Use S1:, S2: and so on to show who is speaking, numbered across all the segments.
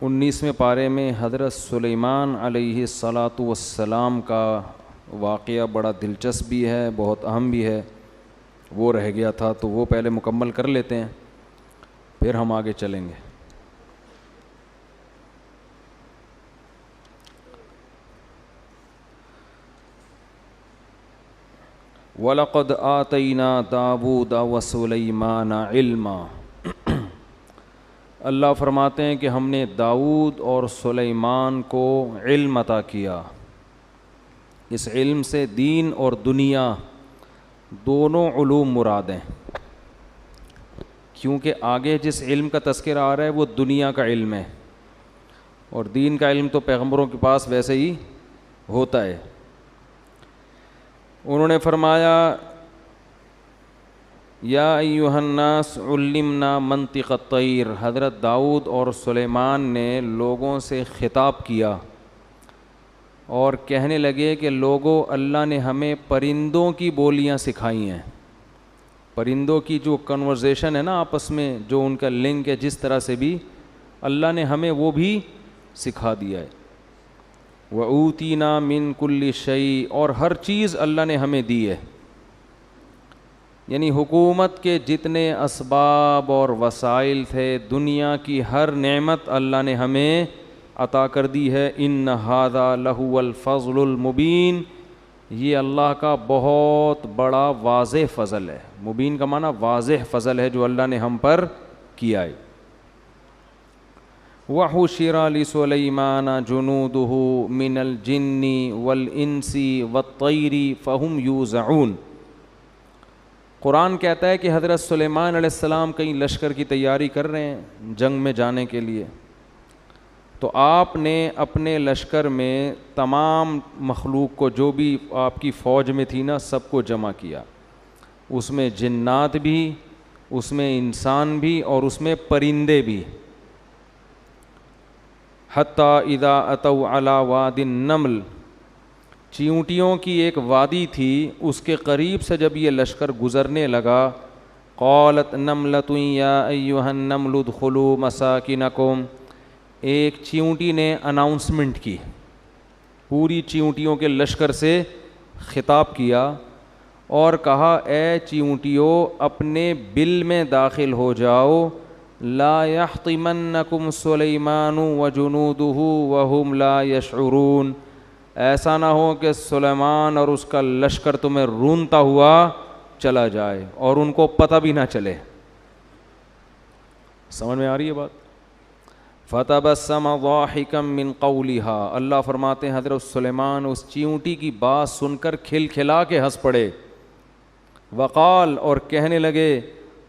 S1: 19ویں پارے میں حضرت سلیمان علیہ الصلاۃ والسلام کا واقعہ بڑا دلچسپ بھی ہے، بہت اہم بھی ہے، وہ رہ گیا تھا تو وہ پہلے مکمل کر لیتے ہیں، پھر ہم آگے چلیں گے۔ وَلَقَدْ آتَيْنَا دَاوُودَ وَسُلَيْمَانَ عِلْمًا، اللہ فرماتے ہیں کہ ہم نے داؤد اور سلیمان کو علم عطا کیا۔ اس علم سے دین اور دنیا دونوں علوم مراد ہیں، کیونکہ آگے جس علم کا تذکرہ آ رہا ہے وہ دنیا کا علم ہے، اور دین کا علم تو پیغمبروں کے پاس ویسے ہی ہوتا ہے۔ انہوں نے فرمایا یا ایھا الناس علمنا منطق الطیر، حضرت داؤد اور سلیمان نے لوگوں سے خطاب کیا اور کہنے لگے کہ لوگوں، اللہ نے ہمیں پرندوں کی بولیاں سکھائی ہیں۔ پرندوں کی جو کنورزیشن ہے نا آپس میں، جو ان کا لنک ہے، جس طرح سے بھی اللہ نے ہمیں وہ بھی سکھا دیا ہے۔ وَأُوتِينَا مِن كُلِّ شَيْءٍ، اور ہر چیز اللہ نے ہمیں دی ہے، یعنی حکومت کے جتنے اسباب اور وسائل تھے، دنیا کی ہر نعمت اللہ نے ہمیں عطا کر دی ہے۔ إِنَّ هَذَا لَهُوَ الْفَضْلُ الْمُبِينُ، یہ اللہ کا بہت بڑا واضح فضل ہے۔ مبین کا معنی واضح فضل ہے جو اللہ نے ہم پر کیا ہے۔ وَحُشِرَ لِسُلَيْمَانَ جُنُودُهُ مِنَ الْجِنِّ وَالْإِنسِ وَالطَّيْرِ فَهُمْ يُوزَعُونَ، قرآن کہتا ہے کہ حضرت سلیمان علیہ السلام کہیں لشکر کی تیاری کر رہے ہیں جنگ میں جانے کے لیے، تو آپ نے اپنے لشکر میں تمام مخلوق کو، جو بھی آپ کی فوج میں تھی نا، سب کو جمع کیا، اس میں جنات بھی، اس میں انسان بھی، اور اس میں پرندے بھی۔ حتیٰ اذا اتوا علی واد النمل، چیونٹیوں کی ایک وادی تھی، اس کے قریب سے جب یہ لشکر گزرنے لگا، قالت نملۃ یا ایھا النمل ادخلوا مساکنکم، ایک چیونٹی نے اناؤنسمنٹ کی، پوری چیونٹیوں کے لشکر سے خطاب کیا اور کہا اے چیونٹیوں، اپنے بل میں داخل ہو جاؤ، لا یحطمنکم سلیمان وجنودہ وہم لا یشعرون، ایسا نہ ہو کہ سلیمان اور اس کا لشکر تمہیں رونتا ہوا چلا جائے اور ان کو پتہ بھی نہ چلے۔ سمجھ میں آ رہی ہے بات؟ فَتَبَسَّمَ ضَاحِكًا مِّن قَوْلِهَا، اللہ فرماتے ہیں حضرت سلیمان اس چیونٹی کی بات سن کر کھل کھلا کے ہنس پڑے۔ وقال، اور کہنے لگے،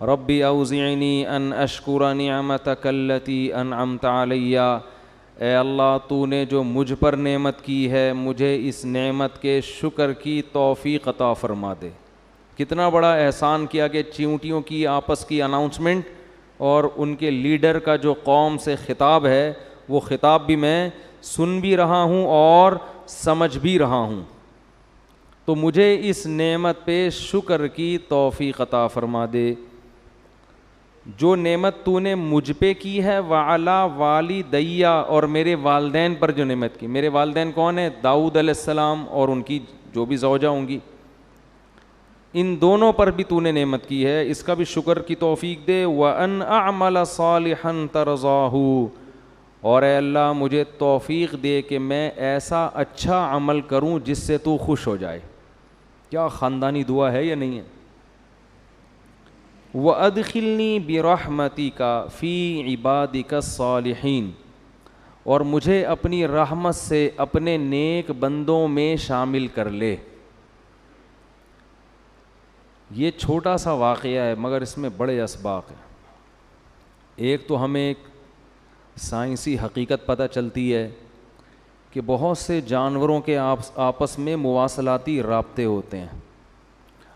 S1: ربی اوزعنی ان اشکر نعمتک التی انعمت علی، اے اللہ تو نے جو مجھ پر نعمت کی ہے، مجھے اس نعمت کے شکر کی توفیق عطا فرما دے۔ کتنا بڑا احسان کیا کہ چیونٹیوں کی آپس کی اناؤنسمنٹ اور ان کے لیڈر کا جو قوم سے خطاب ہے، وہ خطاب بھی میں سن بھی رہا ہوں اور سمجھ بھی رہا ہوں، تو مجھے اس نعمت پہ شکر کی توفیق عطا فرما دے۔ جو نعمت تو نے مجھ پہ کی ہے، وعلی والدیہ، اور میرے والدین پر جو نعمت کی، میرے والدین کون ہیں؟ داؤد علیہ السلام اور ان کی جو بھی زوجہ ہوں گی، ان دونوں پر بھی تو نے نعمت کی ہے، اس کا بھی شکر کی توفیق دے۔ وَأَنْ أَعْمَلَ صَالِحًا تَرْضَاهُ، اور اے اللہ مجھے توفیق دے کہ میں ایسا اچھا عمل کروں جس سے تو خوش ہو جائے۔ کیا خاندانی دعا ہے یا نہیں ہے؟ وَأَدْخِلْنِي بِرَحْمَتِكَ فِي عِبَادِكَ الصَّالِحِينَ، اور مجھے اپنی رحمت سے اپنے نیک بندوں میں شامل کر لے۔ یہ چھوٹا سا واقعہ ہے مگر اس میں بڑے اسباق ہیں۔ ایک تو ہمیں ایک سائنسی حقیقت پتہ چلتی ہے کہ بہت سے جانوروں کے آپس میں مواصلاتی رابطے ہوتے ہیں۔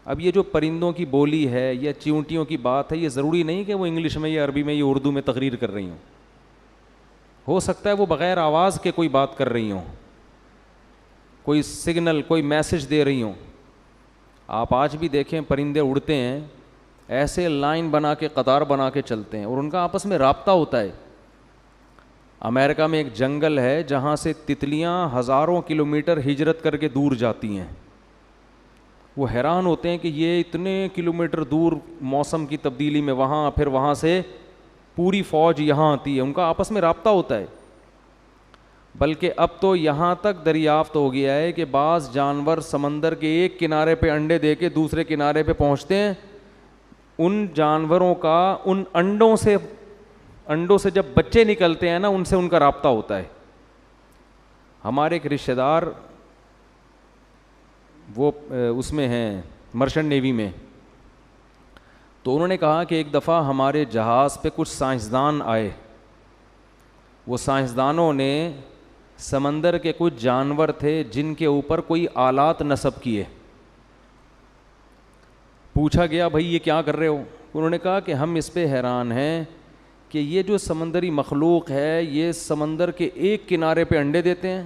S1: اب یہ جو پرندوں کی بولی ہے یا چیونٹیوں کی بات ہے، یہ ضروری نہیں کہ وہ انگلش میں یا عربی میں یا اردو میں تقریر کر رہی ہوں، ہو سکتا ہے وہ بغیر آواز کے کوئی بات کر رہی ہوں، کوئی سگنل، کوئی میسج دے رہی ہوں۔ آپ آج بھی دیکھیں پرندے اڑتے ہیں، ایسے لائن بنا کے، قطار بنا کے چلتے ہیں اور ان کا آپس میں رابطہ ہوتا ہے۔ امریکہ میں ایک جنگل ہے جہاں سے تتلیاں ہزاروں کلومیٹر ہجرت کر کے دور جاتی ہیں. وہ حیران ہوتے ہیں کہ یہ اتنے کلومیٹر دور موسم کی تبدیلی میں وہاں، پھر وہاں سے پوری فوج یہاں آتی ہے، ان کا آپس میں رابطہ ہوتا ہے. بلکہ اب تو یہاں تک دریافت ہو گیا ہے کہ بعض جانور سمندر کے ایک کنارے پہ انڈے دے کے دوسرے کنارے پہ پہنچتے ہیں. ان جانوروں کا ان انڈوں سے جب بچے نکلتے ہیں نا، ان سے ان کا رابطہ ہوتا ہے. ہمارے ایک رشتہ دار وہ اس میں ہیں مرچنٹ نیوی میں، تو انہوں نے کہا کہ ایک دفعہ ہمارے جہاز پہ کچھ سائنسدان آئے. وہ سائنسدانوں نے سمندر کے کچھ جانور تھے جن کے اوپر کوئی آلات نصب کیے. پوچھا گیا بھائی یہ کیا کر رہے ہو؟ انہوں نے کہا کہ ہم اس پہ حیران ہیں کہ یہ جو سمندری مخلوق ہے یہ سمندر کے ایک کنارے پہ انڈے دیتے ہیں،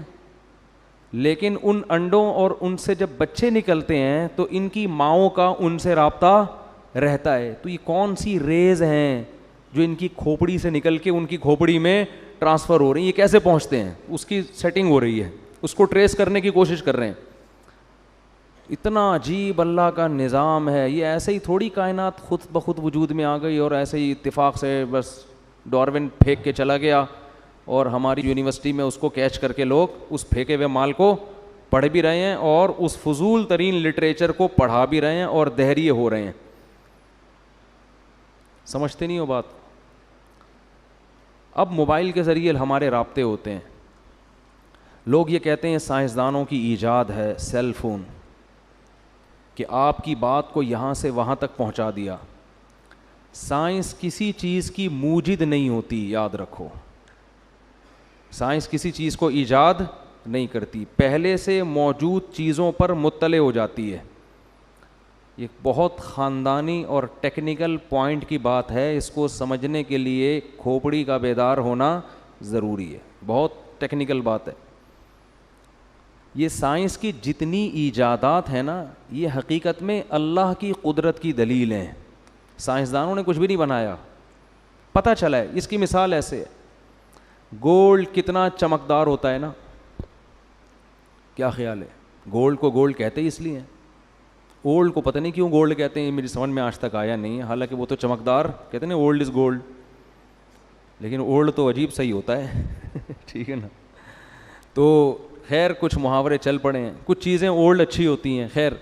S1: لیکن ان انڈوں اور ان سے جب بچے نکلتے ہیں تو ان کی ماؤں کا ان سے رابطہ رہتا ہے. تو یہ کون سی ریز ہیں جو ان کی کھوپڑی سے نکل کے ان کی کھوپڑی میں ٹرانسفر ہو رہی ہیں، یہ کیسے پہنچتے ہیں؟ اس کی سیٹنگ ہو رہی ہے، اس کو ٹریس کرنے کی کوشش کر رہے ہیں. اتنا عجیب اللہ کا نظام ہے. یہ ایسے ہی تھوڑی کائنات خود بخود وجود میں آ گئی اور ایسے ہی اتفاق سے بس ڈارون پھینک کے چلا گیا اور ہماری یونیورسٹی میں اس کو کیچ کر کے لوگ اس پھینکے ہوئے مال کو پڑھ بھی رہے ہیں اور اس فضول ترین لٹریچر کو پڑھا بھی رہے ہیں اور دہریے ہو رہے ہیں. سمجھتے نہیں ہو بات؟ اب موبائل کے ذریعے ہمارے رابطے ہوتے ہیں. لوگ یہ کہتے ہیں سائنسدانوں کی ایجاد ہے سیل فون، کہ آپ کی بات کو یہاں سے وہاں تک پہنچا دیا. سائنس کسی چیز کی موجد نہیں ہوتی، یاد رکھو. سائنس کسی چیز کو ایجاد نہیں کرتی، پہلے سے موجود چیزوں پر مطلع ہو جاتی ہے. یہ بہت خاندانی اور ٹیکنیکل پوائنٹ کی بات ہے، اس کو سمجھنے کے لیے کھوپڑی کا بیدار ہونا ضروری ہے. بہت ٹیکنیکل بات ہے. یہ سائنس کی جتنی ایجادات ہیں نا، یہ حقیقت میں اللہ کی قدرت کی دلیل ہیں. سائنسدانوں نے کچھ بھی نہیں بنایا، پتہ چلا ہے. اس کی مثال ایسے ہے، گولڈ کتنا چمکدار ہوتا ہے نا، کیا خیال ہے؟ گولڈ کو گولڈ کہتے ہی اس لیے ہیں. اولڈ کو پتہ نہیں کیوں گولڈ کہتے ہیں، میری سمجھ میں آج تک آیا نہیں ہے. حالانکہ وہ تو چمکدار کہتے ہیں نا، اولڈ از گولڈ، لیکن اولڈ تو عجیب صحیح ہوتا ہے. ٹھیک ہے نا؟ تو خیر کچھ محاورے چل پڑے ہیں، کچھ چیزیں اولڈ اچھی ہوتی ہیں. خیر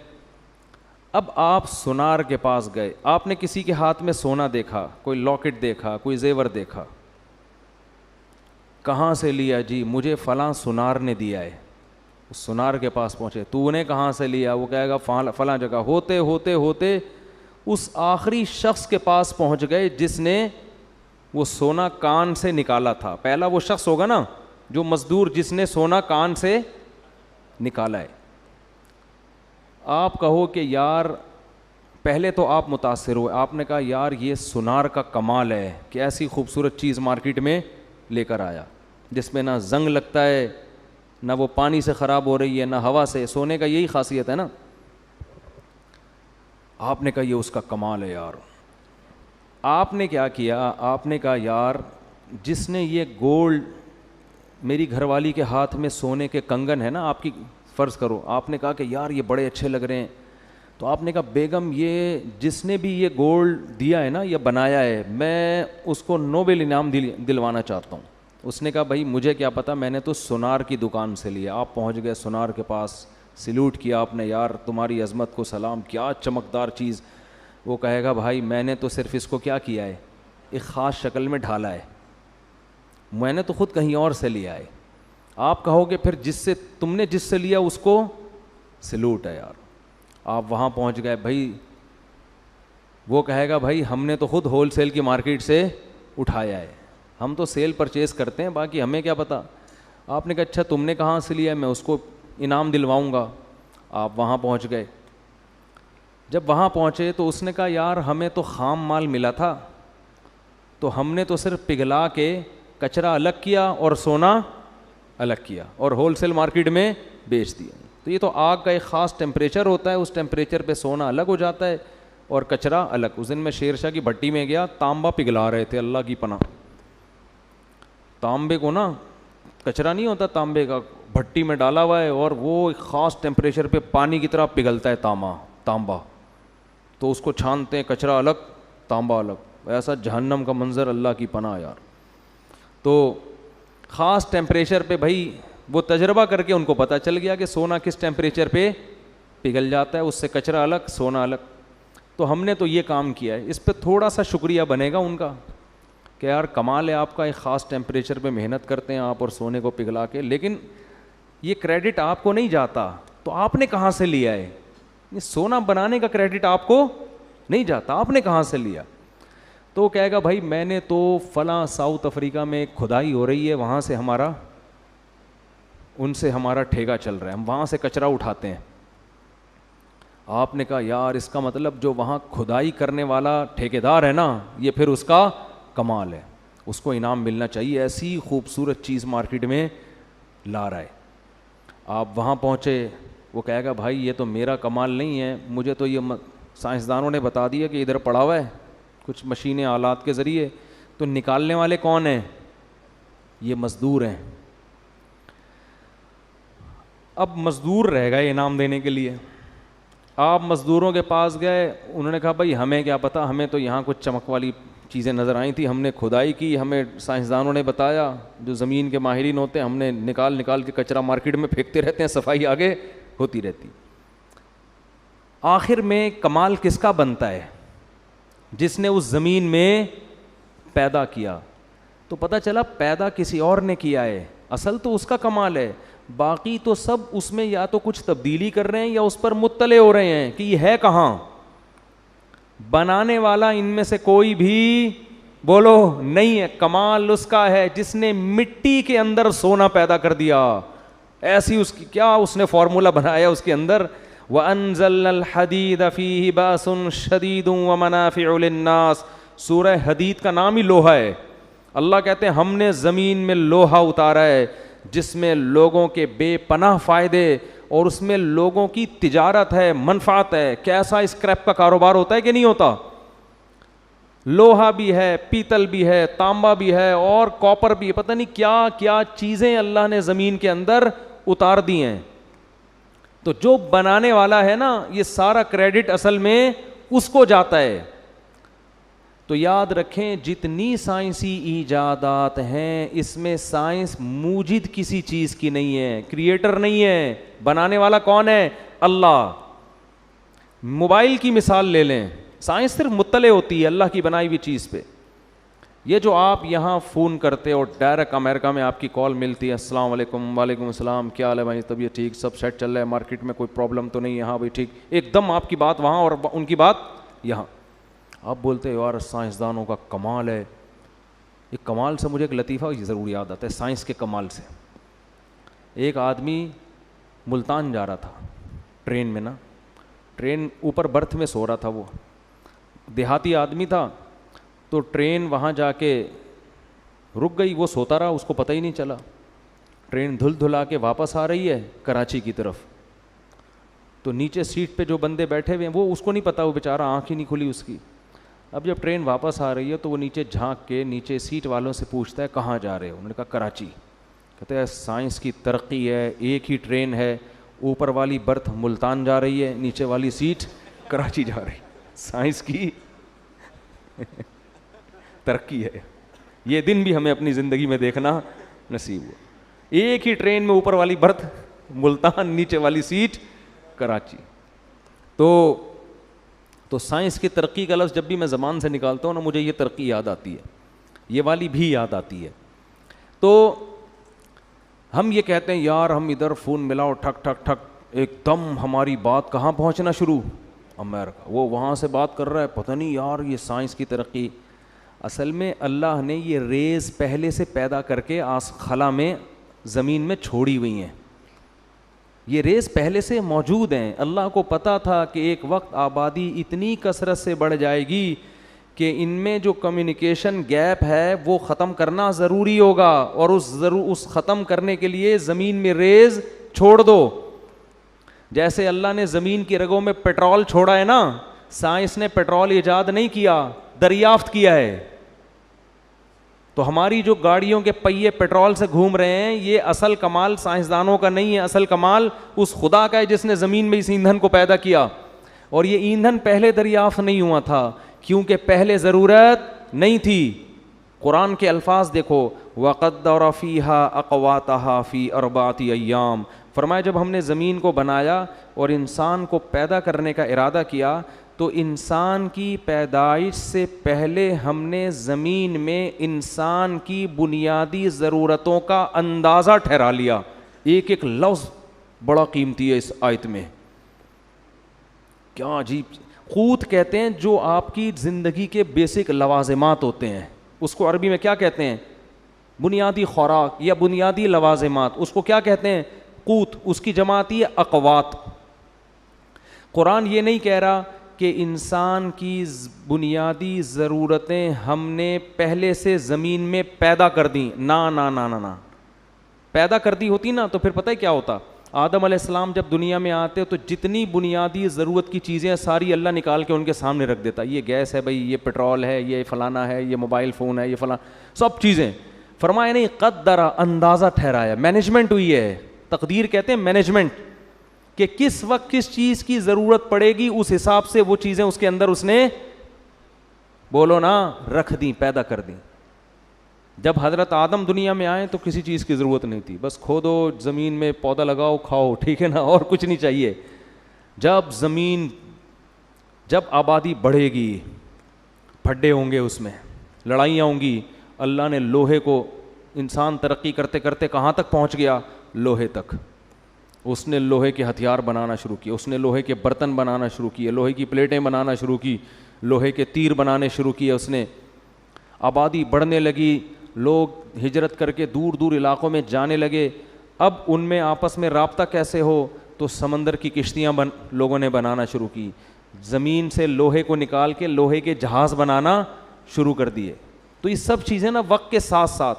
S1: اب آپ سونار کے پاس گئے، آپ نے کسی کے ہاتھ میں سونا دیکھا، کوئی لاکٹ دیکھا، کوئی زیور دیکھا. کہاں سے لیا؟ جی مجھے فلاں سونار نے دیا ہے. اس سونار کے پاس پہنچے، تو نے کہاں سے لیا؟ وہ کہے گا فلاں جگہ. ہوتے ہوتے ہوتے اس آخری شخص کے پاس پہنچ گئے جس نے وہ سونا کان سے نکالا تھا. پہلا وہ شخص ہوگا نا، جو مزدور جس نے سونا کان سے نکالا ہے. آپ کہو کہ یار، پہلے تو آپ متاثر ہوئے، آپ نے کہا یار یہ سونار کا کمال ہے کہ ایسی خوبصورت چیز مارکیٹ میں لے کر آیا جس میں نہ زنگ لگتا ہے، نہ وہ پانی سے خراب ہو رہی ہے، نہ ہوا سے. سونے کا یہی خاصیت ہے نا. آپ نے کہا یہ اس کا کمال ہے یار. آپ نے کیا کیا؟ آپ نے کہا یار جس نے یہ گولڈ، میری گھر والی کے ہاتھ میں سونے کے کنگن ہے نا، آپ کی فرض کرو، آپ نے کہا کہ یار یہ بڑے اچھے لگ رہے ہیں. تو آپ نے کہا بیگم یہ جس نے بھی یہ گولڈ دیا ہے نا، یہ بنایا ہے، میں اس کو نوبل انعام دلوانا چاہتا ہوں. اس نے کہا بھائی مجھے کیا پتا، میں نے تو سونار کی دکان سے لیا. آپ پہنچ گئے سونار کے پاس، سیلوٹ کیا آپ نے، یار تمہاری عظمت کو سلام، کیا چمکدار چیز. وہ کہے گا بھائی میں نے تو صرف اس کو کیا کیا ہے، ایک خاص شکل میں ڈھالا ہے، میں نے تو خود کہیں اور سے لیا ہے. آپ کہو گے پھر تم نے جس سے لیا اس کو سیلوٹ ہے یار. آپ وہاں پہنچ گئے بھائی، وہ کہے گا بھائی ہم نے تو خود ہول سیل کی مارکیٹ سے اٹھایا ہے، ہم تو سیل پرچیز کرتے ہیں، باقی ہمیں کیا پتا. آپ نے کہا اچھا تم نے کہاں سے لیا ہے، میں اس کو انعام دلواؤں گا. آپ وہاں پہنچ گئے. جب وہاں پہنچے تو اس نے کہا یار ہمیں تو خام مال ملا تھا، تو ہم نے تو صرف پگھلا کے کچرا الگ کیا اور سونا الگ کیا اور ہول سیل مارکیٹ میں بیچ دیا. تو یہ تو آگ کا ایک خاص ٹیمپریچر ہوتا ہے، اس ٹیمپریچر پہ سونا الگ ہو جاتا ہے اور کچرا الگ. اس دن میں شیر شاہ کی بھٹی میں گیا، تانبا پگھلا رہے تھے، اللہ کی پناہ. تانبے کو نا, کچرا نہیں ہوتا تانبے کا, بھٹی میں ڈالا ہوا ہے اور وہ ایک خاص ٹیمپریچر پہ پانی کی طرح پگھلتا ہے تانبا, تو اس کو چھانتے ہیں, کچرا الگ تانبا الگ. ایسا جہنم کا منظر, اللہ کی پناہ یار. تو خاص ٹیمپریچر پہ بھائی وہ تجربہ کر کے ان کو پتہ چل گیا کہ سونا کس ٹیمپریچر پہ پگھل جاتا ہے, اس سے کچرا الگ سونا الگ. تو ہم نے تو یہ کام کیا ہے, اس پہ تھوڑا سا شکریہ بنے گا ان کا کہ یار کمال ہے آپ کا, ایک خاص ٹیمپریچر پہ محنت کرتے ہیں آپ اور سونے کو پگھلا کے, لیکن یہ کریڈٹ آپ کو نہیں جاتا. تو آپ نے کہاں سے لیا ہے؟ سونا بنانے کا کریڈٹ آپ کو نہیں جاتا, آپ نے کہاں سے لیا؟ تو کہے گا بھائی میں نے تو فلاں ساؤتھ افریقہ میں کھدائی ہو رہی ہے, وہاں سے ان سے ہمارا ٹھیکہ چل رہا ہے, ہم وہاں سے کچرا اٹھاتے ہیں. آپ نے کہا یار اس کا مطلب جو وہاں کھدائی کرنے والا ٹھیکیدار ہے نا, یہ پھر اس کا کمال ہے, اس کو انعام ملنا چاہیے, ایسی خوبصورت چیز مارکیٹ میں لا رہا ہے. آپ وہاں پہنچے, وہ کہے گا بھائی یہ تو میرا کمال نہیں ہے, مجھے تو یہ سائنسدانوں نے بتا دیا کہ ادھر پڑا ہوا ہے کچھ مشینیں آلات کے ذریعے, تو نکالنے والے کون ہیں؟ یہ مزدور ہیں. اب مزدور رہ گئے انعام دینے کے لیے. آپ مزدوروں کے پاس گئے, انہوں نے کہا بھائی ہمیں کیا پتہ, ہمیں تو یہاں کچھ چمک والی چیزیں نظر آئی تھی, ہم نے کھدائی کی, ہمیں سائنسدانوں نے بتایا, جو زمین کے ماہرین ہوتے ہیں, ہم نے نکال کے کچرا مارکیٹ میں پھینکتے رہتے ہیں, صفائی آگے ہوتی رہتی. آخر میں کمال کس کا بنتا ہے؟ جس نے اس زمین میں پیدا کیا. تو پتہ چلا پیدا کسی اور نے کیا ہے, اصل تو اس کا کمال ہے, باقی تو سب اس میں یا تو کچھ تبدیلی کر رہے ہیں یا اس پر مطلع ہو رہے ہیں کہ یہ ہے کہاں. بنانے والا ان میں سے کوئی بھی بولو نہیں ہے, کمال اس کا ہے جس نے مٹی کے اندر سونا پیدا کر دیا. ایسی اس کی کیا اس نے فارمولا بنایا اس کے اندر, وَأَنزَلْنَا الْحَدِيدَ فِيهِ بَأْسٌ شَدِيدٌ وَمَنَافِعُ لِلنَّاسِ. سورہ حدید کا نام ہی لوہا ہے. اللہ کہتے ہیں ہم نے زمین میں لوہا اتارا ہے جس میں لوگوں کے بے پناہ فائدے اور اس میں لوگوں کی تجارت ہے, منفعت ہے. کیسا اسکریپ کا کاروبار ہوتا ہے کہ نہیں ہوتا؟ لوہا بھی ہے, پیتل بھی ہے, تانبا بھی ہے اور کاپر بھی ہے, پتہ نہیں کیا کیا چیزیں اللہ نے زمین کے اندر اتار دی ہیں. تو جو بنانے والا ہے نا, یہ سارا کریڈٹ اصل میں اس کو جاتا ہے. تو یاد رکھیں جتنی سائنسی ایجادات ہیں اس میں سائنس موجد کسی چیز کی نہیں ہے, کریٹر نہیں ہے. بنانے والا کون ہے؟ اللہ. موبائل کی مثال لے لیں, سائنس صرف مطلع ہوتی ہے اللہ کی بنائی ہوئی چیز پہ. یہ جو آپ یہاں فون کرتے اور ڈائریکٹ امریکہ میں آپ کی کال ملتی ہے, السلام علیکم, وعلیکم السلام, کیا حال ہے بھائی, طبیعت ٹھیک, سب سیٹ چل رہا ہے, مارکیٹ میں کوئی پرابلم تو نہیں ہے, ہاں بھائی ٹھیک, ایک دم آپ کی بات وہاں اور ان کی بات یہاں. آپ بولتے ہو یار سائنسدانوں کا کمال ہے. یہ کمال سے مجھے ایک لطیفہ ضرور یاد آتا ہے سائنس کے کمال سے. ایک آدمی ملتان جا رہا تھا ٹرین میں نا, ٹرین اوپر برتھ میں سو رہا تھا, وہ دیہاتی آدمی تھا. تو ٹرین وہاں جا کے رک گئی, وہ سوتا رہا, اس کو پتہ ہی نہیں چلا. ٹرین دھل دھلا کے واپس آ رہی ہے کراچی کی طرف. تو نیچے سیٹ پہ جو بندے بیٹھے ہوئے ہیں وہ اس کو نہیں پتا, وہ بیچارہ آنکھ ہی نہیں کھلی اس کی. اب جب ٹرین واپس آ رہی ہے تو وہ نیچے جھانک کے نیچے سیٹ والوں سے پوچھتا ہے کہاں جا رہے ہو؟ انہوں نے کہا کراچی. کہتے ہیں سائنس کی ترقی ہے, ایک ہی ٹرین ہے, اوپر والی برتھ ملتان جا رہی ہے, نیچے والی سیٹ کراچی جا رہی. سائنس کی ترقی ہے. یہ دن بھی ہمیں اپنی زندگی میں دیکھنا نصیب ہوا. ایک ہی ٹرین میں اوپر والی برتھ ملتان, نیچے والی سیٹ کراچی. تو سائنس کی ترقی کا لفظ جب بھی میں زبان سے نکالتا ہوں نا, مجھے یہ ترقی یاد آتی ہے, یہ والی بھی یاد آتی ہے. تو ہم یہ کہتے ہیں یار ہم ادھر فون ملاؤ, ٹھک ٹھک ٹھک, ایک دم ہماری بات کہاں پہنچنا شروع, امریکہ. وہ وہاں سے بات کر رہا ہے, پتہ نہیں یار یہ سائنس کی ترقی. اصل میں اللہ نے یہ ریز پہلے سے پیدا کر کے خلا میں زمین میں چھوڑی ہوئی ہیں. یہ ریز پہلے سے موجود ہیں. اللہ کو پتہ تھا کہ ایک وقت آبادی اتنی کثرت سے بڑھ جائے گی کہ ان میں جو کمیونیکیشن گیپ ہے وہ ختم کرنا ضروری ہوگا, اور اس ختم کرنے کے لیے زمین میں ریز چھوڑ دو. جیسے اللہ نے زمین کی رگوں میں پیٹرول چھوڑا ہے نا, سائنس نے پیٹرول ایجاد نہیں کیا, دریافت کیا ہے. تو ہماری جو گاڑیوں کے پہیے پیٹرول سے گھوم رہے ہیں, یہ اصل کمال سائنسدانوں کا نہیں ہے, اصل کمال اس خدا کا ہے جس نے زمین میں اس ایندھن کو پیدا کیا. اور یہ ایندھن پہلے دریافت نہیں ہوا تھا کیونکہ پہلے ضرورت نہیں تھی. قرآن کے الفاظ دیکھو, وَقَدَّرَ فِيهَا أَقْوَاتَهَا فِي أَرْبَعَةِ أَيَّامٍ, فرمایا جب ہم نے زمین کو بنایا اور انسان کو پیدا کرنے کا ارادہ کیا تو انسان کی پیدائش سے پہلے ہم نے زمین میں انسان کی بنیادی ضرورتوں کا اندازہ ٹھہرا لیا. ایک ایک لفظ بڑا قیمتی ہے اس آیت میں, کیا عجیب. قوت کہتے ہیں جو آپ کی زندگی کے بیسک لوازمات ہوتے ہیں, اس کو عربی میں کیا کہتے ہیں؟ بنیادی خوراک یا بنیادی لوازمات, اس کو کیا کہتے ہیں؟ قوت. اس کی جمع آتی ہے اقوات. قرآن یہ نہیں کہہ رہا کہ انسان کی بنیادی ضرورتیں ہم نے پہلے سے زمین میں پیدا کر دیں. نا نا نا نا نا, پیدا کر دی ہوتی نا تو پھر پتہ ہے کیا ہوتا؟ آدم علیہ السلام جب دنیا میں آتے تو جتنی بنیادی ضرورت کی چیزیں ساری اللہ نکال کے ان کے سامنے رکھ دیتا. یہ گیس ہے بھائی, یہ پیٹرول ہے, یہ فلانا ہے, یہ موبائل فون ہے, یہ فلاں سب چیزیں. فرمایا نہیں, قدرا, اندازہ ٹھہرایا, مینجمنٹ ہوئی ہے. تقدیر کہتے ہیں مینجمنٹ, کہ کس وقت کس چیز کی ضرورت پڑے گی اس حساب سے وہ چیزیں اس کے اندر اس نے, بولو نا, رکھ دیں, پیدا کر دیں. جب حضرت آدم دنیا میں آئے تو کسی چیز کی ضرورت نہیں تھی, بس کھودو, زمین میں پودا لگاؤ, کھاؤ, ٹھیک ہے نا, اور کچھ نہیں چاہیے. جب آبادی بڑھے گی, پھڈے ہوں گے, اس میں لڑائیاں ہوں گی, اللہ نے لوہے کو, انسان ترقی کرتے کرتے کہاں تک پہنچ گیا؟ لوہے تک. اس نے لوہے کے ہتھیار بنانا شروع کیے, اس نے لوہے کے برتن بنانا شروع کیے, لوہے کی پلیٹیں بنانا شروع کی, لوہے کے تیر بنانے شروع کیے اس نے. آبادی بڑھنے لگی, لوگ ہجرت کر کے دور دور علاقوں میں جانے لگے. اب ان میں آپس میں رابطہ کیسے ہو؟ تو سمندر کی کشتیاں لوگوں نے بنانا شروع کی. زمین سے لوہے کو نکال کے لوہے کے جہاز بنانا شروع کر دیے. تو یہ سب چیزیں نا وقت کے ساتھ ساتھ.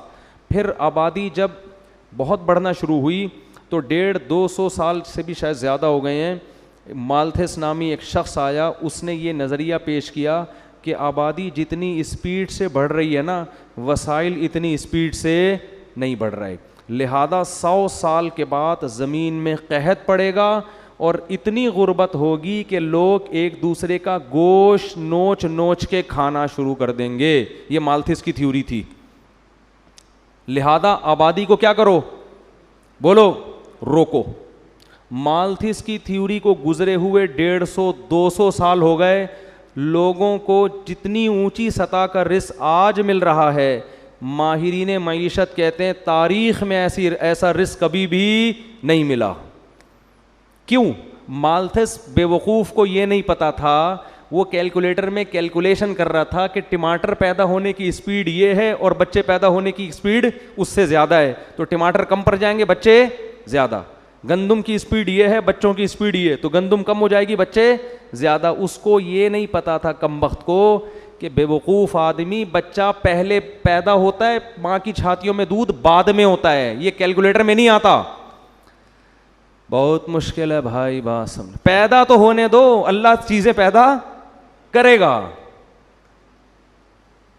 S1: پھر آبادی جب بہت بڑھنا شروع ہوئی تو 150-200 سال سے بھی شاید زیادہ ہو گئے ہیں, مالتھس نامی ایک شخص آیا, اس نے یہ نظریہ پیش کیا کہ آبادی جتنی اسپیڈ سے بڑھ رہی ہے نا, وسائل اتنی اسپیڈ سے نہیں بڑھ رہے, لہذا 100 سال کے بعد زمین میں قحط پڑے گا اور اتنی غربت ہوگی کہ لوگ ایک دوسرے کا گوشت نوچ نوچ کے کھانا شروع کر دیں گے. یہ مالتھس کی تھیوری تھی. لہذا آبادی کو کیا کرو؟ بولو, روکو. مالتھس کی تھیوری کو گزرے ہوئے 150-200 سال ہو گئے. لوگوں کو جتنی اونچی سطح کا رزق آج مل رہا ہے, ماہرین معیشت کہتے ہیں تاریخ میں ایسا رزق کبھی بھی نہیں ملا. کیوں؟ مالتھس بے وقوف کو یہ نہیں پتا تھا, وہ کیلکولیٹر میں کیلکولیشن کر رہا تھا کہ ٹماٹر پیدا ہونے کی اسپیڈ یہ ہے اور بچے پیدا ہونے کی اسپیڈ اس سے زیادہ ہے, تو ٹماٹر کم پڑ جائیں گے, بچے زیادہ. گندم کی اسپیڈ یہ ہے, بچوں کی اسپیڈ یہ, تو گندم کم ہو جائے گی, بچے زیادہ. اس کو یہ نہیں پتا تھا کمبخت کو کہ بے وقوف آدمی, بچہ پہلے پیدا ہوتا ہے, ماں کی چھاتیوں میں دودھ بعد میں ہوتا ہے, یہ کیلکولیٹر میں نہیں آتا. بہت مشکل ہے بھائی, بات سمجھ. پیدا تو ہونے دو, اللہ چیزیں پیدا کرے گا.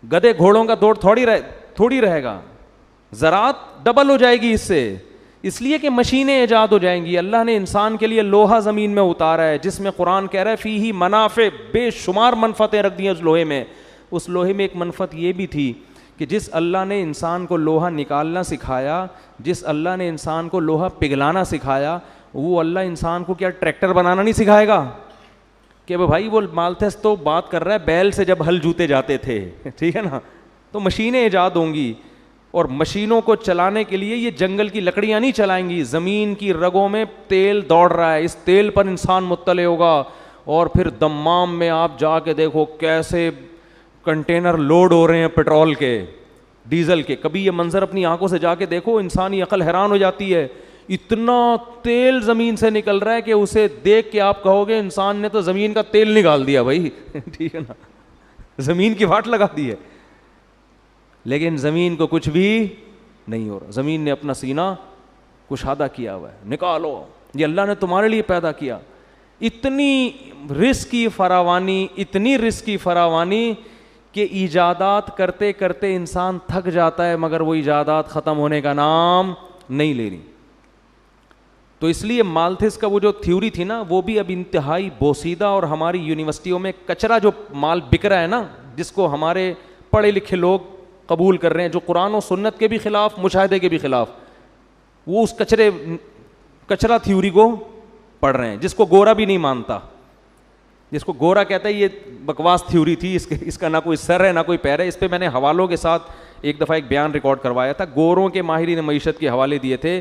S1: گدے گھوڑوں کا دوڑ تھوڑی رہے گا, زراعت ڈبل ہو جائے گی اس سے, اس لیے کہ مشینیں ایجاد ہو جائیں گی. اللہ نے انسان کے لیے لوہا زمین میں اتارا ہے, جس میں قرآن کہہ رہا ہے فیہ منافع, بے شمار منفعتیں رکھ دی ہیں اس لوہے میں. اس لوہے میں ایک منفعت یہ بھی تھی کہ جس اللہ نے انسان کو لوہا نکالنا سکھایا, جس اللہ نے انسان کو لوہا پگھلانا سکھایا, وہ اللہ انسان کو کیا ٹریکٹر بنانا نہیں سکھائے گا؟ کہ بھائی وہ مالتھس تو بات کر رہا ہے بیل سے جب ہل جوتے جاتے تھے, ٹھیک ہے نا, تو مشینیں ایجاد ہوں گی, اور مشینوں کو چلانے کے لیے یہ جنگل کی لکڑیاں نہیں چلائیں گی. زمین کی رگوں میں تیل دوڑ رہا ہے, اس تیل پر انسان مطلع ہوگا, اور پھر دمام میں آپ جا کے دیکھو کیسے کنٹینر لوڈ ہو رہے ہیں پیٹرول کے, ڈیزل کے. کبھی یہ منظر اپنی آنکھوں سے جا کے دیکھو, انسانی عقل حیران ہو جاتی ہے. اتنا تیل زمین سے نکل رہا ہے کہ اسے دیکھ کے آپ کہو گے انسان نے تو زمین کا تیل نکال دیا بھائی, ٹھیک ہے نا, زمین کی واٹ لگا دی ہے. لیکن زمین کو کچھ بھی نہیں ہو رہا, زمین نے اپنا سینہ کشادہ کیا ہوا ہے, نکالو, یہ اللہ نے تمہارے لیے پیدا کیا. اتنی رزق کی فراوانی, اتنی رزق کی فراوانی کہ ایجادات کرتے کرتے انسان تھک جاتا ہے مگر وہ ایجادات ختم ہونے کا نام نہیں لے رہی. تو اس لیے مالتھس کا وہ جو تھیوری تھی نا وہ بھی اب انتہائی بوسیدہ اور ہماری یونیورسٹیوں میں کچرا جو مال بک رہا ہے نا, جس کو ہمارے پڑھے لکھے لوگ قبول کر رہے ہیں, جو قرآن و سنت کے بھی خلاف, مشاہدے کے بھی خلاف, وہ اس کچرا تھیوری کو پڑھ رہے ہیں, جس کو گورا بھی نہیں مانتا, جس کو گورا کہتا ہے یہ بکواس تھیوری تھی, اس کا نہ کوئی سر ہے نہ کوئی پیر ہے. اس پہ میں نے حوالوں کے ساتھ ایک دفعہ ایک بیان ریکارڈ کروایا تھا. گوروں کے ماہرین معیشت کے حوالے دیے تھے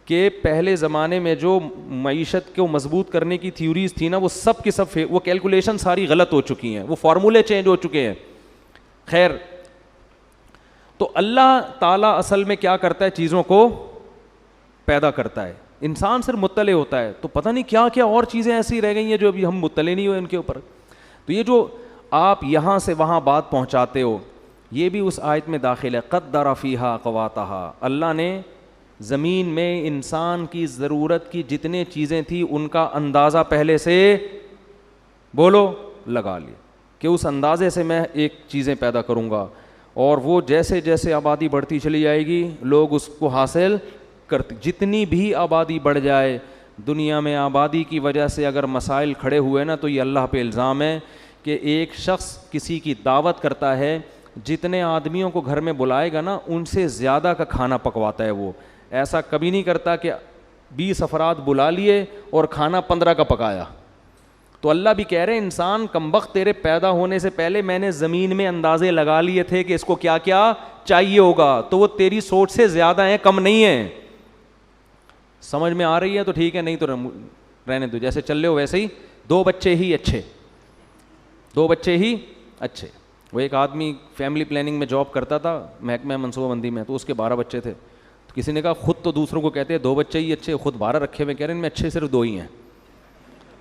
S1: کہ پہلے زمانے میں جو معیشت کو مضبوط کرنے کی تھیوریز تھی نا وہ سب کی سب وہ کیلکولیشن ساری غلط ہو چکی ہیں, وہ فارمولے چینج ہو چکے ہیں. خیر, تو اللہ تعالیٰ اصل میں کیا کرتا ہے, چیزوں کو پیدا کرتا ہے, انسان صرف مطلع ہوتا ہے. تو پتہ نہیں کیا کیا اور چیزیں ایسی رہ گئی ہیں جو ابھی ہم مطلع نہیں ہوئے ان کے اوپر. تو یہ جو آپ یہاں سے وہاں بات پہنچاتے ہو یہ بھی اس آیت میں داخل ہے. قدر فیہا اقواتہا, اللہ نے زمین میں انسان کی ضرورت کی جتنے چیزیں تھیں ان کا اندازہ پہلے سے بولو لگا لیا کہ اس اندازے سے میں ایک چیزیں پیدا کروں گا, اور وہ جیسے جیسے آبادی بڑھتی چلی جائے گی لوگ اس کو حاصل کرتے. جتنی بھی آبادی بڑھ جائے دنیا میں, آبادی کی وجہ سے اگر مسائل کھڑے ہوئے نا تو یہ اللہ پہ الزام ہے کہ ایک شخص کسی کی دعوت کرتا ہے, جتنے آدمیوں کو گھر میں بلائے گا نا ان سے زیادہ کا کھانا پکواتا ہے. وہ ایسا کبھی نہیں کرتا کہ 20 افراد بلا لیے اور کھانا 15 کا پکایا. تو اللہ بھی کہہ رہے ہیں انسان کمبخت, تیرے پیدا ہونے سے پہلے میں نے زمین میں اندازے لگا لیے تھے کہ اس کو کیا کیا چاہیے ہوگا, تو وہ تیری سوچ سے زیادہ ہیں, کم نہیں ہیں. سمجھ میں آ رہی ہے تو ٹھیک ہے, نہیں تو رہنے دو, جیسے چل رہے ہو ویسے ہی. 2 بچے ہی اچھے, 2 بچے ہی اچھے. وہ ایک آدمی فیملی پلاننگ میں جاب کرتا تھا محکمہ منصوبہ بندی میں, تو اس کے 12 بچے تھے. تو کسی نے کہا خود تو دوسروں کو کہتے ہیں 2 بچے ہی اچھے, خود 12 رکھے ہوئے, کہہ رہے ہیں ان میں اچھے صرف 2 ہی ہیں,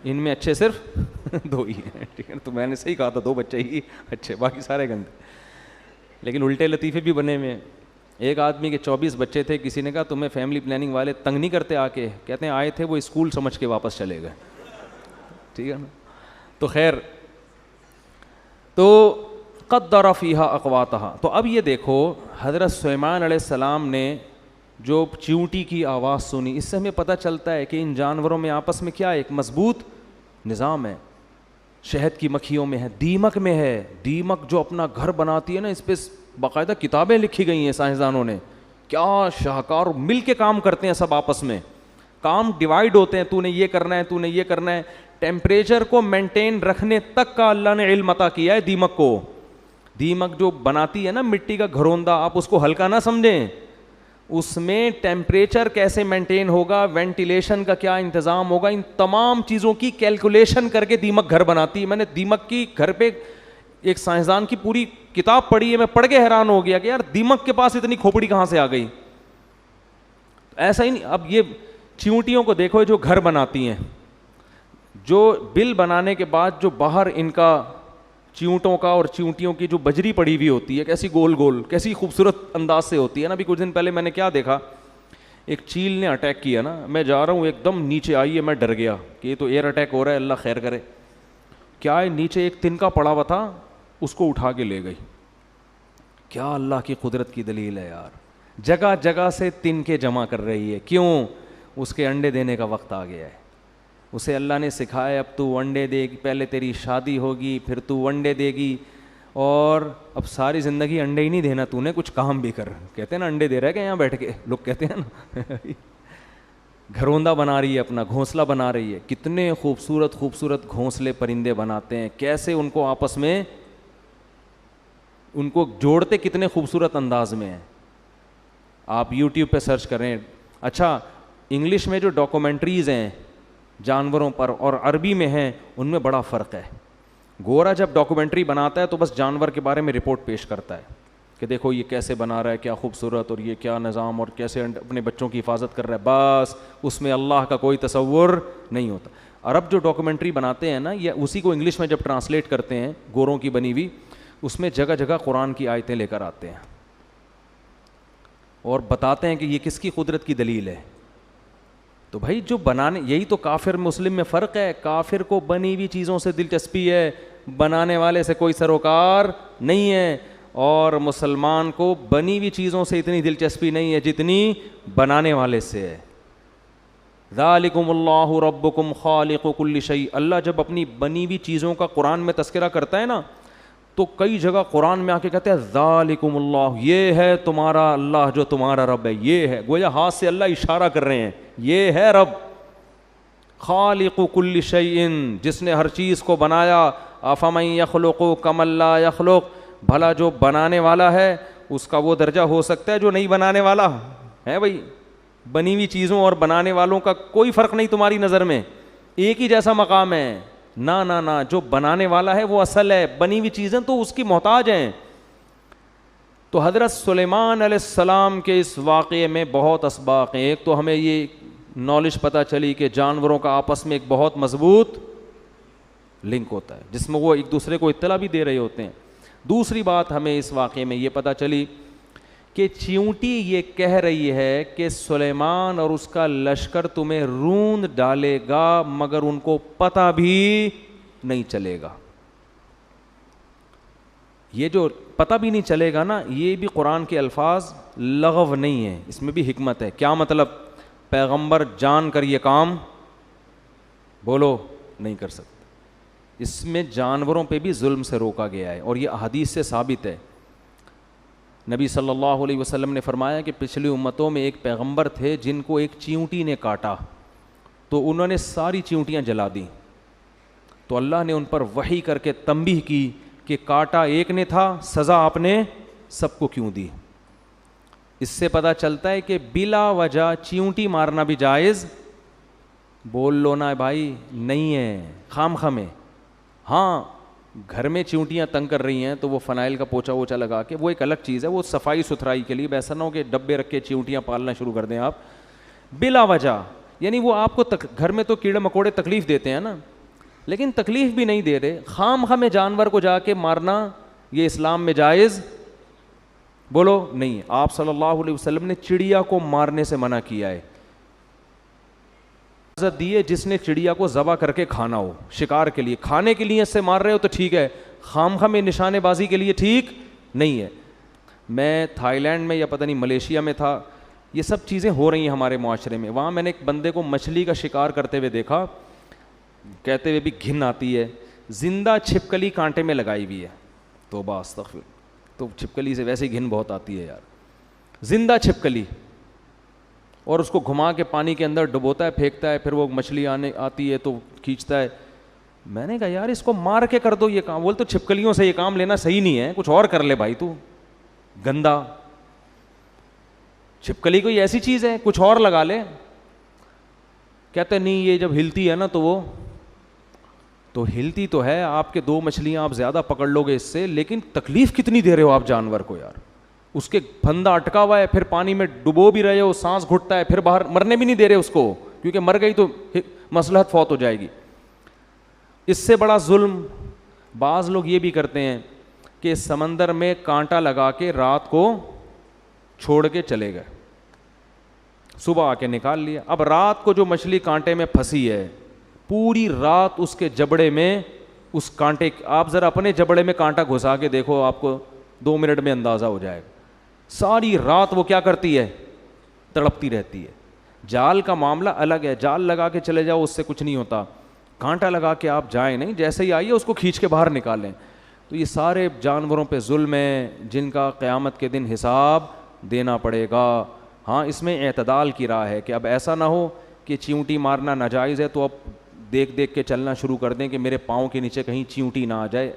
S1: ان میں اچھے صرف 2 ہی ہیں. ٹھیک ہے, تو میں نے صحیح کہا تھا 2 بچے ہی اچھے, باقی سارے گندے. لیکن الٹے لطیفے بھی بنے ہوئے ہیں. ایک آدمی کے 24 بچے تھے, کسی نے کہا تمہیں فیملی پلاننگ والے تنگ نہیں کرتے آ کے, کہتے ہیں آئے تھے وہ اسکول سمجھ کے واپس چلے گئے. ٹھیک ہے نا. تو خیر, تو قدر فیہا اقواتہا. تو اب یہ دیکھو حضرت سلیمان علیہ السلام نے جو چیونٹی کی آواز سنی, اس سے ہمیں پتہ چلتا ہے کہ ان جانوروں میں آپس میں کیا ایک مضبوط نظام ہے. شہد کی مکھیوں میں ہے, دیمک میں ہے. دیمک جو اپنا گھر بناتی ہے نا, اس پہ باقاعدہ کتابیں لکھی گئی ہیں سائنسدانوں نے, کیا شاہکار, مل کے کام کرتے ہیں سب آپس میں, کام ڈیوائڈ ہوتے ہیں, تو نے یہ کرنا ہے, تو نے یہ کرنا ہے. ٹیمپریچر کو مینٹین رکھنے تک کا اللہ نے علم عطا کیا ہے دیمک کو. دیمک جو بناتی ہے نا مٹی کا گھروندہ, آپ اس کو ہلکا نہ سمجھیں, اس میں ٹیمپریچر کیسے مینٹین ہوگا, وینٹیلیشن کا کیا انتظام ہوگا, ان تمام چیزوں کی کیلکولیشن کر کے دیمک گھر بناتی ہے. میں نے دیمک کی گھر پہ ایک سائنسدان کی پوری کتاب پڑھی ہے, میں پڑھ کے حیران ہو گیا کہ یار دیمک کے پاس اتنی کھوپڑی کہاں سے آ گئی. ایسا ہی نہیں, اب یہ چیونٹیوں کو دیکھو جو گھر بناتی ہیں, جو بل بنانے کے بعد جو باہر ان کا چیونٹوں کا اور چیونٹیوں کی جو بجری پڑی ہوئی ہوتی ہے, کیسی گول گول, کیسی خوبصورت انداز سے ہوتی ہے نا. ابھی کچھ دن پہلے میں نے کیا دیکھا, ایک چیل نے اٹیک کیا نا, میں جا رہا ہوں ایک دم نیچے آئی ہے, میں ڈر گیا کہ یہ تو ایئر اٹیک ہو رہا ہے, اللہ خیر کرے. کیا ہے, نیچے ایک تنکا پڑا ہوا تھا, اس کو اٹھا کے لے گئی. کیا اللہ کی قدرت کی دلیل ہے یار, جگہ جگہ سے تنکے جمع کر رہی ہے. کیوں؟ اس کے انڈے دینے کا وقت آ گیا ہے. اسے اللہ نے سکھایا اب تو انڈے دے گی, پہلے تیری شادی ہوگی, پھر تو انڈے دے گی, اور اب ساری زندگی انڈے ہی نہیں دینا, تو نے کچھ کام بھی کر. کہتے ہیں نا انڈے دے رہے کہ یہاں بیٹھ کے, لوگ کہتے ہیں نا. گھروندا بنا رہی ہے, اپنا گھونسلہ بنا رہی ہے. کتنے خوبصورت خوبصورت گھونسلے پرندے بناتے ہیں, کیسے ان کو آپس میں ان کو جوڑتے کتنے خوبصورت انداز میں ہیں. آپ یوٹیوب پہ سرچ کریں. اچھا, انگلش میں جو ڈاکومنٹریز ہیں جانوروں پر اور عربی میں ہیں, ان میں بڑا فرق ہے. گورا جب ڈاکومنٹری بناتا ہے تو بس جانور کے بارے میں رپورٹ پیش کرتا ہے کہ دیکھو یہ کیسے بنا رہا ہے, کیا خوبصورت, اور یہ کیا نظام, اور کیسے اپنے بچوں کی حفاظت کر رہا ہے, بس. اس میں اللہ کا کوئی تصور نہیں ہوتا. عرب جو ڈاکومنٹری بناتے ہیں نا, یا اسی کو انگلش میں جب ٹرانسلیٹ کرتے ہیں گوروں کی بنی ہوئی, اس میں جگہ جگہ قرآن کی آیتیں لے کر آتے ہیں اور بتاتے ہیں کہ یہ کس کی قدرت کی دلیل ہے. تو بھائی جو بنانے, یہی تو کافر مسلم میں فرق ہے. کافر کو بنی ہوئی چیزوں سے دلچسپی ہے, بنانے والے سے کوئی سروکار نہیں ہے. اور مسلمان کو بنی ہوئی چیزوں سے اتنی دلچسپی نہیں ہے جتنی بنانے والے سے ہے. ذالکم اللہ ربکم خالق کل شیء. اللہ جب اپنی بنی ہوئی چیزوں کا قرآن میں تذکرہ کرتا ہے نا تو کئی جگہ قرآن میں آ کے کہتے ہیں ذالکم اللہ, یہ ہے تمہارا اللہ جو تمہارا رب ہے, یہ ہے. گویا ہاتھ سے اللہ اشارہ کر رہے ہیں یہ ہے رب. خالق کل شیء, جس نے ہر چیز کو بنایا. افمن یخلق کمن لا یخلق, بھلا جو بنانے والا ہے اس کا وہ درجہ ہو سکتا ہے جو نہیں بنانے والا ہے. بھائی بنی ہوئی چیزوں اور بنانے والوں کا کوئی فرق نہیں تمہاری نظر میں, ایک ہی جیسا مقام ہے. نہ نہ نہ, جو بنانے والا ہے وہ اصل ہے, بنی ہوئی چیزیں تو اس کی محتاج ہیں. تو حضرت سلیمان علیہ السلام کے اس واقعے میں بہت اسباق ہیں. ایک تو ہمیں یہ نالج پتہ چلی کہ جانوروں کا آپس میں ایک بہت مضبوط لنک ہوتا ہے جس میں وہ ایک دوسرے کو اطلاع بھی دے رہے ہوتے ہیں. دوسری بات ہمیں اس واقعے میں یہ پتہ چلی کہ چیونٹی یہ کہہ رہی ہے کہ سلیمان اور اس کا لشکر تمہیں روند ڈالے گا مگر ان کو پتہ بھی نہیں چلے گا. یہ جو پتہ بھی نہیں چلے گا نا, یہ بھی قرآن کے الفاظ لغو نہیں ہیں, اس میں بھی حکمت ہے. کیا مطلب؟ پیغمبر جان کر یہ کام بولو نہیں کر سکتے. اس میں جانوروں پہ بھی ظلم سے روکا گیا ہے اور یہ احادیث سے ثابت ہے. نبی صلی اللہ علیہ وسلم نے فرمایا کہ پچھلی امتوں میں ایک پیغمبر تھے جن کو ایک چیونٹی نے کاٹا تو انہوں نے ساری چیونٹیاں جلا دیں. تو اللہ نے ان پر وحی کر کے تنبیہ کی کہ کاٹا ایک نے تھا, سزا آپ نے سب کو کیوں دی. اس سے پتہ چلتا ہے کہ بلا وجہ چیونٹی مارنا بھی جائز بول لو نا بھائی نہیں ہے, خام خامے. ہاں گھر میں چیونٹیاں تنگ کر رہی ہیں تو وہ فنائل کا پوچھا ووچھا لگا کے, وہ ایک الگ چیز ہے, وہ صفائی ستھرائی کے لیے. ایسا نہ ہو کہ ڈبے رکھ کے چیونٹیاں پالنا شروع کر دیں آپ بلا وجہ. یعنی وہ آپ کو گھر میں تو کیڑے مکوڑے تکلیف دیتے ہیں نا, لیکن تکلیف بھی نہیں دے رہے, خام خواہ میں جانور کو جا کے مارنا یہ اسلام میں جائز بولو نہیں ہے. آپ صلی اللہ علیہ وسلم نے چڑیا کو مارنے سے منع کیا ہے. اجازت دی ہے جس نے چڑیا کو ذبح کر کے کھانا ہو, شکار کے لیے, کھانے کے لیے اس سے مار رہے ہو تو ٹھیک ہے, خام خواہ میں نشانے بازی کے لیے ٹھیک نہیں ہے. میں تھائی لینڈ میں یا پتہ نہیں ملیشیا میں تھا, یہ سب چیزیں ہو رہی ہیں ہمارے معاشرے میں. وہاں میں نے ایک بندے کو مچھلی کا شکار کرتے ہوئے دیکھا, کہتے ہوئے بھی گھن آتی ہے, زندہ چھپکلی کانٹے میں لگائی ہوئی ہے. توبہ استغفر, تو چھپکلی سے ویسے ہی گھن بہت آتی ہے یار, زندہ چھپکلی, اور اس کو گھما کے پانی کے اندر ڈبوتا ہے, پھینکتا ہے, پھر وہ مچھلی آتی ہے تو کھینچتا ہے. میں نے کہا یار اس کو مار کے کر دو یہ کام. بول تو چھپکلیوں سے یہ کام لینا صحیح نہیں ہے, کچھ اور کر لے بھائی, تو گندا. چھپکلی کوئی ایسی چیز ہے, کچھ اور لگا لے. کہتے نہیں یہ جب ہلتی ہے نا تو ہلتی تو ہے, آپ کے 2 مچھلیاں آپ زیادہ پکڑ لو گے اس سے, لیکن تکلیف کتنی دے رہے ہو آپ جانور کو یار. اس کے پھندا اٹکا ہوا ہے, پھر پانی میں ڈبو بھی رہے ہو, سانس گھٹتا ہے, پھر باہر مرنے بھی نہیں دے رہے اس کو, کیونکہ مر گئی تو مصلحت فوت ہو جائے گی. اس سے بڑا ظلم بعض لوگ یہ بھی کرتے ہیں کہ سمندر میں کانٹا لگا کے رات کو چھوڑ کے چلے گئے, صبح آ کے نکال لیا. اب رات کو جو مچھلی کانٹے میں پھنسی ہے پوری رات اس کے جبڑے میں اس کانٹے, آپ ذرا اپنے جبڑے میں کانٹا گھسا کے دیکھو, آپ کو 2 منٹ میں اندازہ ہو جائے گا. ساری رات وہ کیا کرتی ہے, تڑپتی رہتی ہے. جال کا معاملہ الگ ہے, جال لگا کے چلے جاؤ اس سے کچھ نہیں ہوتا, کانٹا لگا کے آپ جائیں نہیں, جیسے ہی آئیے اس کو کھینچ کے باہر نکالیں. تو یہ سارے جانوروں پہ ظلم ہے جن کا قیامت کے دن حساب دینا پڑے گا. ہاں اس میں اعتدال کی راہ ہے کہ اب ایسا نہ ہو کہ چیونٹی مارنا ناجائز ہے تو اب دیکھ دیکھ کے چلنا شروع کر دیں کہ میرے پاؤں کے نیچے کہیں چیونٹی نہ آ جائے.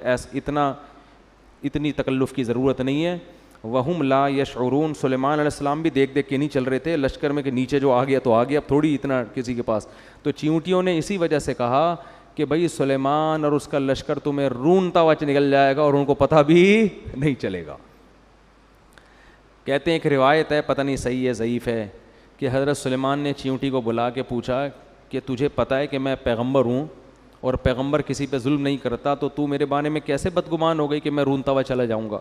S1: اتنی تکلف کی ضرورت نہیں ہے. وہم لا یشعرون, سلیمان علیہ السلام بھی دیکھ دیکھ کے نہیں چل رہے تھے لشکر میں کہ نیچے جو آ گیا تو آ گیا, اب تھوڑی اتنا کسی کے پاس. تو چیونٹیوں نے اسی وجہ سے کہا کہ بھائی سلیمان اور اس کا لشکر تمہیں رونتا ہوا نکل جائے گا اور ان کو پتہ بھی نہیں چلے گا. کہتے ہیں ایک روایت ہے, پتہ نہیں صحیح ہے ضعیف ہے, کہ حضرت سلیمان نے چیونٹی کو بلا کے پوچھا کہ تجھے پتہ ہے کہ میں پیغمبر ہوں اور پیغمبر کسی پہ ظلم نہیں کرتا, تو میرے بارے میں کیسے بدگمان ہو گئی کہ میں رونتا ہوا چلا جاؤں گا.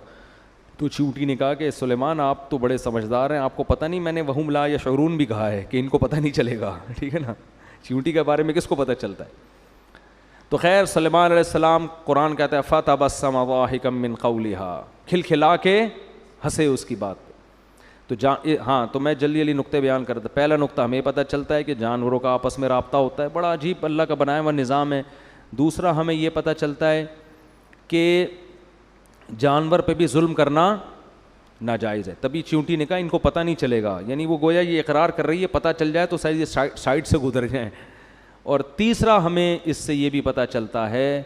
S1: تو چیونٹی نے کہا کہ سلیمان آپ تو بڑے سمجھدار ہیں, آپ کو پتہ نہیں میں نے وہم لا یشعرون بھی کہا ہے کہ ان کو پتہ نہیں چلے گا. ٹھیک ہے نا, چیونٹی کے بارے میں کس کو پتہ چلتا ہے. تو خیر سلیمان علیہ السلام قرآن کہتا ہے فَتَبَسَّمَ ضَاحِكًا مِّن قَوْلِهَا, کھلکھلا کے ہنسے اس کی بات پہ. تو ہاں تو میں جلدی جلدی نقطے بیان کرتا. پہلا نقطہ ہمیں پتہ چلتا ہے کہ جانوروں کا آپس میں رابطہ ہوتا ہے, بڑا عجیب اللہ کا بنایا ہوا نظام ہے. دوسرا ہمیں یہ پتہ چلتا ہے کہ جانور پہ بھی ظلم کرنا ناجائز ہے. تبھی چیونٹی نے کہا ان کو پتہ نہیں چلے گا, یعنی وہ گویا یہ اقرار کر رہی ہے پتہ چل جائے تو یہ سائڈ سے گزر جائیں. اور تیسرا ہمیں اس سے یہ بھی پتہ چلتا ہے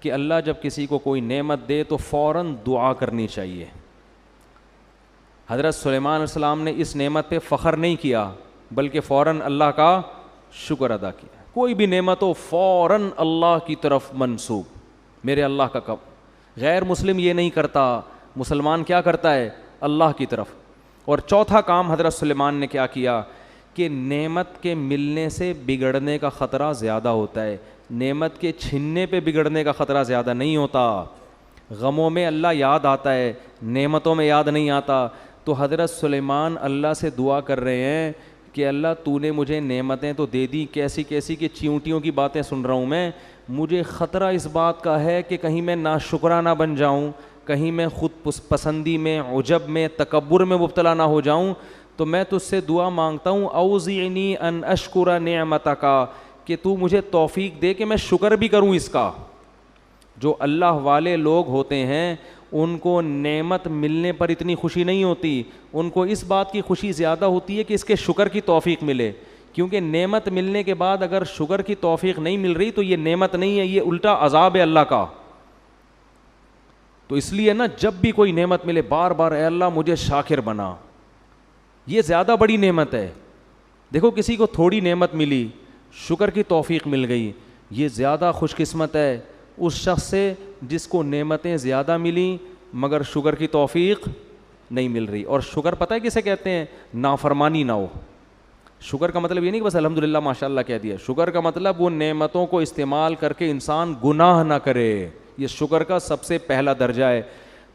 S1: کہ اللہ جب کسی کو کوئی نعمت دے تو فوراً دعا کرنی چاہیے. حضرت سلیمان علیہ السلام نے اس نعمت پہ فخر نہیں کیا بلکہ فوراً اللہ کا شکر ادا کیا. کوئی بھی نعمت ہو فوراً اللہ کی طرف منسوب, میرے اللہ کا کب. غیر مسلم یہ نہیں کرتا, مسلمان کیا کرتا ہے, اللہ کی طرف. اور چوتھا کام حضرت سلیمان نے کیا کیا کہ نعمت کے ملنے سے بگڑنے کا خطرہ زیادہ ہوتا ہے, نعمت کے چھننے پہ بگڑنے کا خطرہ زیادہ نہیں ہوتا. غموں میں اللہ یاد آتا ہے, نعمتوں میں یاد نہیں آتا. تو حضرت سلیمان اللہ سے دعا کر رہے ہیں کہ اللہ تو نے مجھے نعمتیں تو دے دی کیسی کیسی کہ چیونٹیوں کی باتیں سن رہا ہوں میں, مجھے خطرہ اس بات کا ہے کہ کہیں میں ناشکرا نہ بن جاؤں, کہیں میں خود پسندی میں, عجب میں, تکبر میں مبتلا نہ ہو جاؤں. تو میں تجھ سے دعا مانگتا ہوں اوزعنی ان اشکر نعمتک, کہ تو مجھے توفیق دے کہ میں شکر بھی کروں اس کا. جو اللہ والے لوگ ہوتے ہیں ان کو نعمت ملنے پر اتنی خوشی نہیں ہوتی, ان کو اس بات کی خوشی زیادہ ہوتی ہے کہ اس کے شکر کی توفیق ملے. کیونکہ نعمت ملنے کے بعد اگر شکر کی توفیق نہیں مل رہی تو یہ نعمت نہیں ہے, یہ الٹا عذاب ہے اللہ کا. تو اس لیے نا جب بھی کوئی نعمت ملے بار بار اے اللہ مجھے شاکر بنا, یہ زیادہ بڑی نعمت ہے. دیکھو کسی کو تھوڑی نعمت ملی, شکر کی توفیق مل گئی, یہ زیادہ خوش قسمت ہے اس شخص سے جس کو نعمتیں زیادہ ملیں مگر شکر کی توفیق نہیں مل رہی. اور شکر پتہ ہے کسے کہتے ہیں, نافرمانی نہ ہو. شکر کا مطلب یہ نہیں کہ بس الحمدللہ ماشاء اللہ کہہ دیا, شکر کا مطلب وہ نعمتوں کو استعمال کر کے انسان گناہ نہ کرے, یہ شکر کا سب سے پہلا درجہ ہے.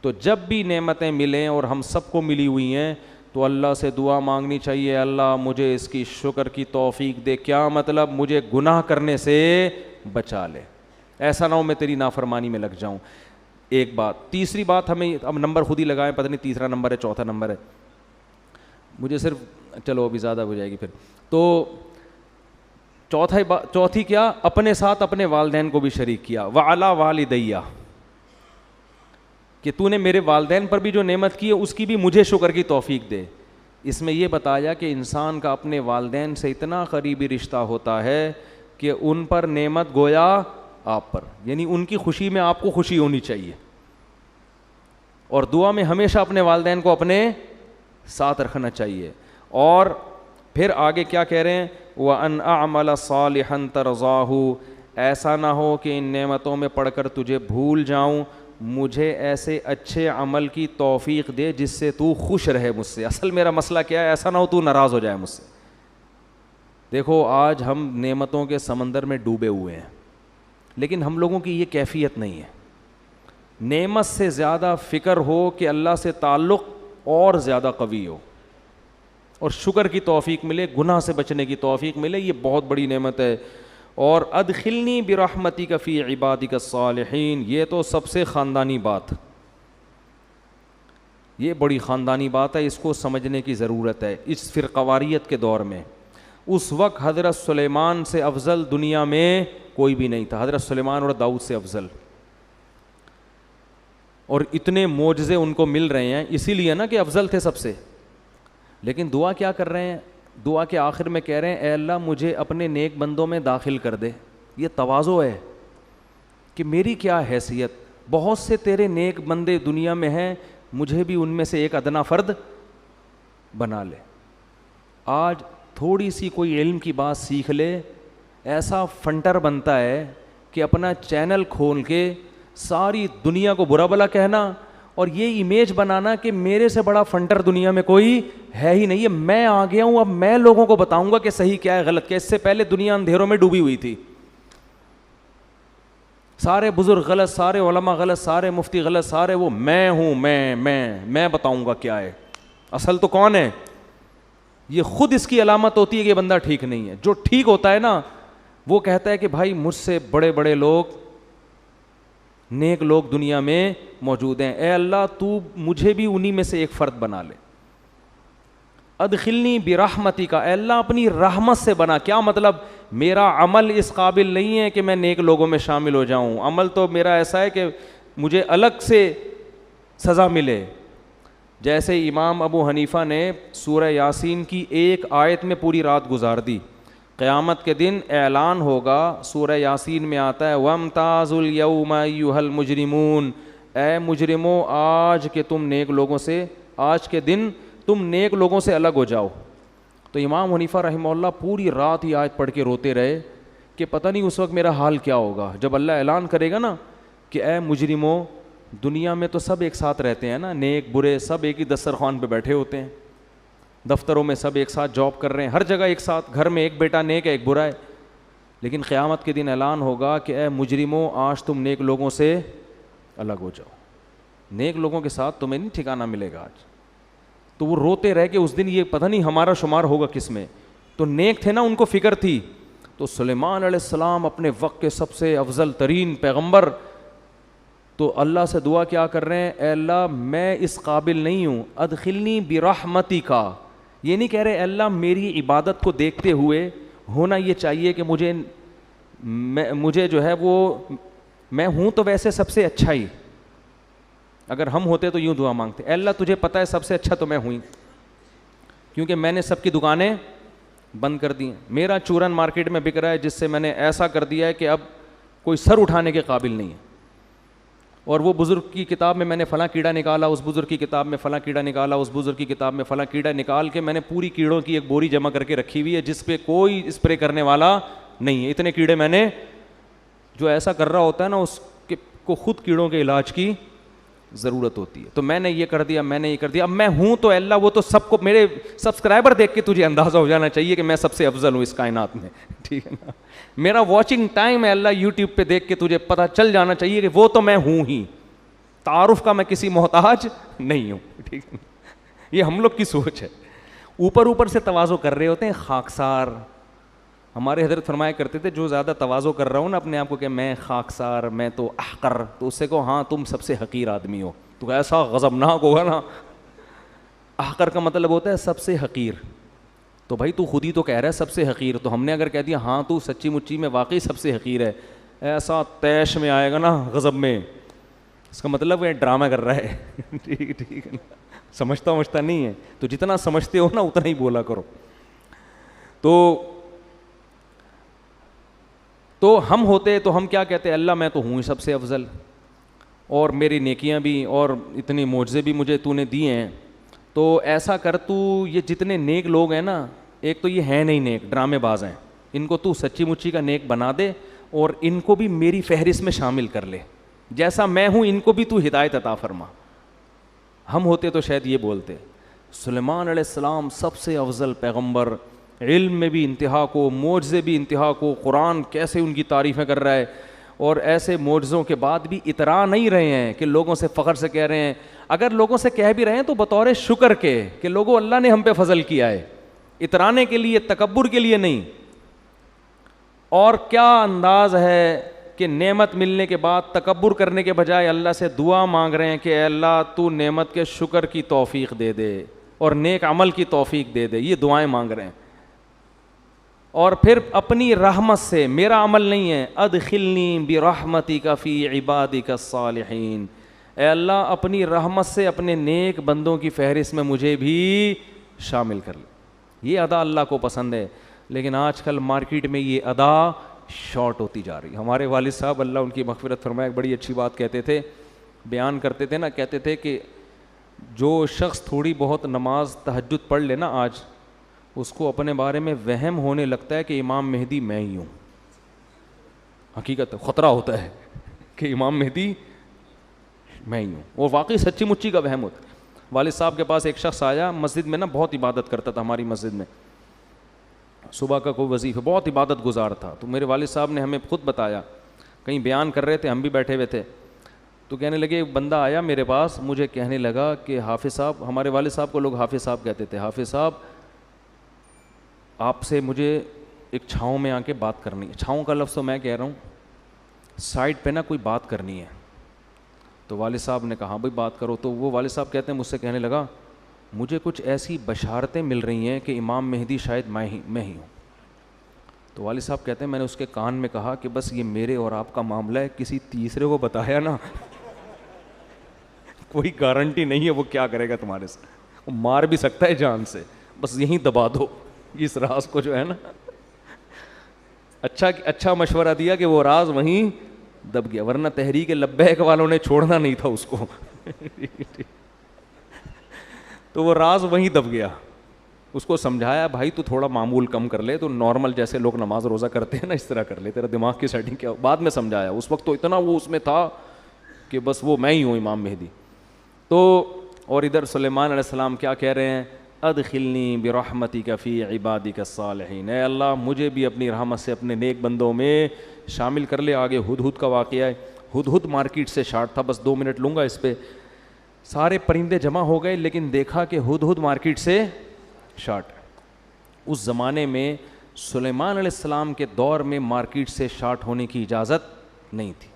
S1: تو جب بھی نعمتیں ملیں اور ہم سب کو ملی ہوئی ہیں تو اللہ سے دعا مانگنی چاہیے اللہ مجھے اس کی شکر کی توفیق دے. کیا مطلب, مجھے گناہ کرنے سے بچا لے, ایسا نہ ہو میں تیری نافرمانی میں لگ جاؤں. ایک بات. تیسری بات ہمیں اب نمبر خود ہی لگائیں, پتہ نہیں تیسرا نمبر ہے چوتھا نمبر ہے, مجھے صرف چلو ابھی زیادہ ہو جائے گی پھر. تو چوتھی کیا, اپنے ساتھ اپنے والدین کو بھی شریک کیا. وعلی والدیہ, کہ تو نے میرے والدین پر بھی جو نعمت کی ہے اس کی بھی مجھے شکر کی توفیق دے. اس میں یہ بتایا کہ انسان کا اپنے والدین سے اتنا قریبی رشتہ ہوتا ہے کہ ان پر نعمت گویا آپ پر, یعنی ان کی خوشی میں آپ کو خوشی ہونی چاہیے. اور دعا میں ہمیشہ اپنے والدین کو اپنے ساتھ رکھنا چاہیے. اور پھر آگے کیا کہہ رہے ہیں, وَأَنْ أَعْمَلَ صَالِحًا تَرْضَاهُ, ایسا نہ ہو کہ ان نعمتوں میں پڑھ کر تجھے بھول جاؤں, مجھے ایسے اچھے عمل کی توفیق دے جس سے تو خوش رہے مجھ سے. اصل میرا مسئلہ کیا ہے, ایسا نہ ہو تو ناراض ہو جائے مجھ سے. دیکھو آج ہم نعمتوں کے سمندر میں ڈوبے ہوئے ہیں لیکن ہم لوگوں کی یہ کیفیت نہیں ہے. نعمت سے زیادہ فکر ہو کہ اللہ سے تعلق اور زیادہ قوی ہو اور شکر کی توفیق ملے, گناہ سے بچنے کی توفیق ملے, یہ بہت بڑی نعمت ہے. اور ادخلنی برحمتک فی عبادک الصالحین, یہ تو سب سے خاندانی بات, یہ بڑی خاندانی بات ہے, اس کو سمجھنے کی ضرورت ہے اس فرقواریت کے دور میں. اس وقت حضرت سلیمان سے افضل دنیا میں کوئی بھی نہیں تھا, حضرت سلیمان اور داؤد سے افضل. اور اتنے معجزے ان کو مل رہے ہیں اسی لیے نا کہ افضل تھے سب سے. لیکن دعا کیا کر رہے ہیں, دعا کے آخر میں کہہ رہے ہیں اے اللہ مجھے اپنے نیک بندوں میں داخل کر دے. یہ تواضع ہے کہ میری کیا حیثیت, بہت سے تیرے نیک بندے دنیا میں ہیں, مجھے بھی ان میں سے ایک ادنا فرد بنا لے. آج تھوڑی سی کوئی علم کی بات سیکھ لے, ایسا فنٹر بنتا ہے کہ اپنا چینل کھول کے ساری دنیا کو برا بھلا کہنا اور یہ امیج بنانا کہ میرے سے بڑا فنٹر دنیا میں کوئی ہے ہی نہیں ہے, میں آ گیا ہوں, اب میں لوگوں کو بتاؤں گا کہ صحیح کیا ہے غلط کیا. اس سے پہلے دنیا اندھیروں میں ڈوبی ہوئی تھی, سارے بزرگ غلط, سارے علماء غلط, سارے مفتی غلط, سارے وہ میں ہوں, میں بتاؤں گا کیا ہے. اصل تو کون ہے, یہ خود اس کی علامت ہوتی ہے کہ یہ بندہ ٹھیک نہیں ہے. جو ٹھیک ہوتا ہے نا وہ کہتا ہے کہ بھائی مجھ سے بڑے بڑے لوگ، نیک لوگ دنیا میں موجود ہیں، اے اللہ تو مجھے بھی انہی میں سے ایک فرد بنا لے. ادخلنی برحمتک، اے اللہ اپنی رحمت سے بنا. کیا مطلب؟ میرا عمل اس قابل نہیں ہے کہ میں نیک لوگوں میں شامل ہو جاؤں، عمل تو میرا ایسا ہے کہ مجھے الگ سے سزا ملے. جیسے امام ابو حنیفہ نے سورہ یاسین کی ایک آیت میں پوری رات گزار دی. قیامت کے دن اعلان ہوگا، سورہ یاسین میں آتا ہے وَامْتَازُوا الْيَوْمَ أَيُّهَا الْمُجْرِمُونَ، اے مجرموں آج کے تم نیک لوگوں سے، آج کے دن تم نیک لوگوں سے الگ ہو جاؤ. تو امام حنیفہ رحمہ اللہ پوری رات یہ آیت پڑھ کے روتے رہے کہ پتہ نہیں اس وقت میرا حال کیا ہوگا جب اللہ اعلان کرے گا نا کہ اے مجرموں، دنیا میں تو سب ایک ساتھ رہتے ہیں نا، نیک برے سب ایک ہی دسترخوان پہ بیٹھے ہوتے ہیں، دفتروں میں سب ایک ساتھ جاب کر رہے ہیں، ہر جگہ ایک ساتھ، گھر میں ایک بیٹا نیک ہے ایک برا ہے. لیکن قیامت کے دن اعلان ہوگا کہ اے مجرموں آج تم نیک لوگوں سے الگ ہو جاؤ، نیک لوگوں کے ساتھ تمہیں نہیں ٹھکانہ ملے گا آج. تو وہ روتے رہ کہ اس دن یہ پتہ نہیں ہمارا شمار ہوگا کس میں. تو نیک تھے نا، ان کو فکر تھی. تو سلیمان علیہ السلام اپنے وقت کے سب سے افضل ترین پیغمبر، تو اللہ سے دعا کیا کر رہے ہیں، اے اللہ میں اس قابل نہیں ہوں، ادخلنی برحمتک. یہ نہیں کہہ رہے اے اللہ میری عبادت کو دیکھتے ہوئے ہونا یہ چاہیے کہ مجھے جو ہے وہ میں ہوں تو ویسے سب سے اچھا ہی. اگر ہم ہوتے تو یوں دعا مانگتے، اے اللہ تجھے پتہ ہے سب سے اچھا تو میں ہوں، کیونکہ میں نے سب کی دکانیں بند کر دی ہیں، میرا چورن مارکیٹ میں بک رہا ہے جس سے میں نے ایسا کر دیا ہے کہ اب کوئی سر اٹھانے کے قابل نہیں ہے. اور وہ بزرگ کی کتاب میں نے فلاں کیڑا نکالا، اس بزرگ کی کتاب میں فلاں کیڑا نکالا، اس بزرگ کی کتاب میں فلاں کیڑا نکال کے میں نے پوری کیڑوں کی ایک بوری جمع کر کے رکھی ہوئی ہے جس پہ کوئی اسپرے کرنے والا نہیں ہے. اتنے کیڑے میں نے، جو ایسا کر رہا ہوتا ہے نا اس کو خود کیڑوں کے علاج کی ضرورت ہوتی ہے. تو میں نے یہ کر دیا، میں نے یہ کر دیا، اب میں ہوں تو اللہ وہ تو سب کو، میرے سبسکرائبر دیکھ کے تجھے اندازہ ہو جانا چاہیے کہ میں سب سے افضل ہوں اس کائنات میں، ٹھیک ہے نا. میرا واچنگ ٹائم ہے اللہ یوٹیوب پہ دیکھ کے تجھے پتہ چل جانا چاہیے کہ وہ تو میں ہوں ہی، تعارف کا میں کسی محتاج نہیں ہوں، ٹھیک ہے. یہ ہم لوگ کی سوچ ہے، اوپر اوپر سے تواضع کر رہے ہوتے ہیں. خاکسار، ہمارے حضرت فرمایا کرتے تھے جو زیادہ تواضع کر رہا ہوں نا اپنے آپ کو کہ میں خاکسار، میں تو احقر، تو اس سے کہو ہاں تم سب سے حقیر آدمی ہو، تو ایسا غضبناک ہوگا نا. احقر کا مطلب ہوتا ہے سب سے حقیر. تو بھائی تو خود ہی تو کہہ رہا ہے سب سے حقیر، تو ہم نے اگر کہہ دیا ہاں تو سچی مچی میں واقعی سب سے حقیر ہے، ایسا تیش میں آئے گا نا غضب میں، اس کا مطلب وہ ڈرامہ کر رہا ہے. ٹھیک ہے نا، سمجھتا نہیں ہے. تو جتنا سمجھتے ہو نا اتنا ہی بولا کرو. تو ہم ہوتے تو ہم کیا کہتے، اللہ میں تو ہوں سب سے افضل، اور میری نیکیاں بھی اور اتنی معجزے بھی مجھے تو نے دیے ہیں، تو ایسا کر تو یہ جتنے نیک لوگ ہیں نا، ایک تو یہ ہیں نہیں نیک، ڈرامے باز ہیں، ان کو تو سچی مچی کا نیک بنا دے اور ان کو بھی میری فہرست میں شامل کر لے، جیسا میں ہوں ان کو بھی تو ہدایت عطا فرما. ہم ہوتے تو شاید یہ بولتے. سلیمان علیہ السلام سب سے افضل پیغمبر، علم میں بھی انتہا کو، معجزے بھی انتہا کو، قرآن کیسے ان کی تعریفیں کر رہا ہے، اور ایسے معجزوں کے بعد بھی اترا نہیں رہے ہیں کہ لوگوں سے فخر سے کہہ رہے ہیں. اگر لوگوں سے کہہ بھی رہے ہیں تو بطور شکر کے کہ لوگوں اللہ نے ہم پہ فضل کیا ہے، اترانے کے لیے، تکبر کے لیے نہیں. اور کیا انداز ہے کہ نعمت ملنے کے بعد تکبر کرنے کے بجائے اللہ سے دعا مانگ رہے ہیں کہ اے اللہ تو نعمت کے شکر کی توفیق دے دے اور نیک عمل کی توفیق دے دے. یہ دعائیں مانگ رہے ہیں. اور پھر اپنی رحمت سے، میرا عمل نہیں ہے، ادخلنی برحمتک فی عبادک الصالحین، اے اللہ اپنی رحمت سے اپنے نیک بندوں کی فہرست میں مجھے بھی شامل کر لے. یہ ادا اللہ کو پسند ہے. لیکن آج کل مارکیٹ میں یہ ادا شارٹ ہوتی جا رہی. ہمارے والد صاحب اللہ ان کی مغفرت فرمائے ایک بڑی اچھی بات کہتے تھے، بیان کرتے تھے نا، کہتے تھے کہ جو شخص تھوڑی بہت نماز تہجد پڑھ لے نا آج، اس کو اپنے بارے میں وہم ہونے لگتا ہے کہ امام مہدی میں ہی ہوں. حقیقت خطرہ ہوتا ہے کہ امام مہدی میں ہی ہوں، اور واقعی سچی مچی کا وہم ہوتا ہے. والد صاحب کے پاس ایک شخص آیا مسجد میں نا، بہت عبادت کرتا تھا ہماری مسجد میں، صبح کا کوئی وظیفہ، بہت عبادت گزار تھا. تو میرے والد صاحب نے ہمیں خود بتایا، کہیں بیان کر رہے تھے، ہم بھی بیٹھے ہوئے تھے، تو کہنے لگے، ایک بندہ آیا میرے پاس، مجھے کہنے لگا کہ حافظ صاحب، ہمارے والد صاحب کو لوگ حافظ صاحب کہتے تھے، حافظ صاحب آپ سے مجھے ایک چھاؤں میں آ کے بات کرنی ہے. چھاؤں کا لفظ تو میں کہہ رہا ہوں, سائڈ پہ نا کوئی بات کرنی ہے. تو والد صاحب نے کہا بھائی بات کرو. تو وہ والد صاحب کہتے ہیں مجھ سے کہنے لگا مجھے کچھ ایسی بشارتیں مل رہی ہیں کہ امام مہدی شاید میں ہی ہوں. تو والد صاحب کہتے ہیں میں نے اس کے کان میں کہا کہ بس یہ میرے اور آپ کا معاملہ ہے, کسی تیسرے کو بتایا نا کوئی گارنٹی نہیں ہے وہ کیا کرے گا تمہارے سے, وہ مار بھی سکتا ہے جان سے, بس یہیں دبا دو اس راز کو جو ہے نا. اچھا مشورہ دیا کہ وہ راز وہیں دب گیا, ورنہ تحریک لبیک والوں نے چھوڑنا نہیں تھا اس کو تو وہ راز وہیں دب گیا. اس کو سمجھایا بھائی تو تھوڑا معمول کم کر لے, تو نارمل جیسے لوگ نماز روزہ کرتے ہیں نا اس طرح کر لے, تیرا دماغ کی سیٹنگ کیا. بعد میں سمجھایا, اس وقت تو اتنا وہ اس میں تھا کہ بس وہ میں ہی ہوں امام مہدی. تو اور ادھر سلیمان علیہ السلام کیا کہہ رہے ہیں, ادخلنی برحمتک فی عبادک الصالحین, اے اللہ مجھے بھی اپنی رحمت سے اپنے نیک بندوں میں شامل کر لے. آگے ہدہد کا واقعہ ہے. ہدہد مارکیٹ سے شارٹ تھا, بس 2 منٹ لوں گا اس پہ. سارے پرندے جمع ہو گئے لیکن دیکھا کہ ہدہد مارکیٹ سے شارٹ. اس زمانے میں سلیمان علیہ السلام کے دور میں مارکیٹ سے شارٹ ہونے کی اجازت نہیں تھی.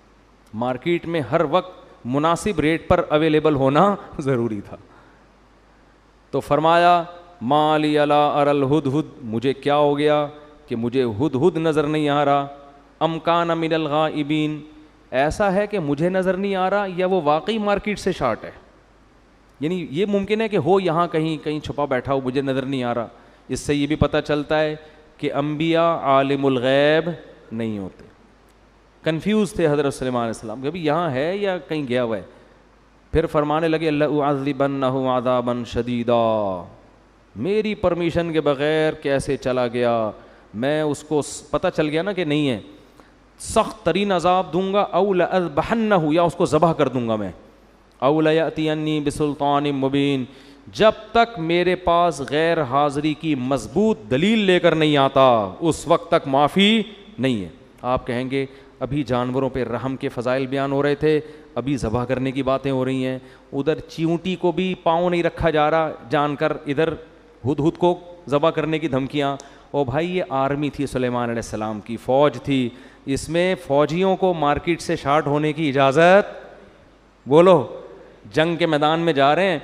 S1: مارکیٹ میں ہر وقت مناسب ریٹ پر اویلیبل ہونا ضروری تھا. تو فرمایا ما لی الا اری الہدہد, مجھے کیا ہو گیا کہ مجھے ہدہد نظر نہیں آ رہا. ام کان من الغائبین, ایسا ہے کہ مجھے نظر نہیں آ رہا یا وہ واقعی مارکیٹ سے شارٹ ہے. یعنی یہ ممکن ہے کہ ہو یہاں کہیں چھپا بیٹھا ہو, مجھے نظر نہیں آ رہا. اس سے یہ بھی پتہ چلتا ہے کہ انبیاء عالم الغیب نہیں ہوتے. کنفیوز تھے حضرت سلیمان علیہ السلام کہ ابھی یہاں ہے یا کہیں گیا ہوا ہے. پھر فرمانے لگے لأعذبنہ عذابا شدیدا, میری پرمیشن کے بغیر کیسے چلا گیا, میں اس کو پتہ چل گیا نا کہ نہیں ہے, سخت ترین عذاب دوں گا. او لأذبحنہ, یا اس کو ذبح کر دوں گا میں. او لیأتینی بسلطان مبین, جب تک میرے پاس غیر حاضری کی مضبوط دلیل لے کر نہیں آتا اس وقت تک معافی نہیں ہے. آپ کہیں گے ابھی جانوروں پہ رحم کے فضائل بیان ہو رہے تھے, ابھی ذبح کرنے کی باتیں ہو رہی ہیں. ادھر چیونٹی کو بھی پاؤں نہیں رکھا جا رہا جان کر, ادھر ہدہد کو ذبح کرنے کی دھمکیاں. او بھائی یہ آرمی تھی سلیمان علیہ السلام کی, فوج تھی, اس میں فوجیوں کو مارکیٹ سے شارٹ ہونے کی اجازت. بولو جنگ کے میدان میں جا رہے ہیں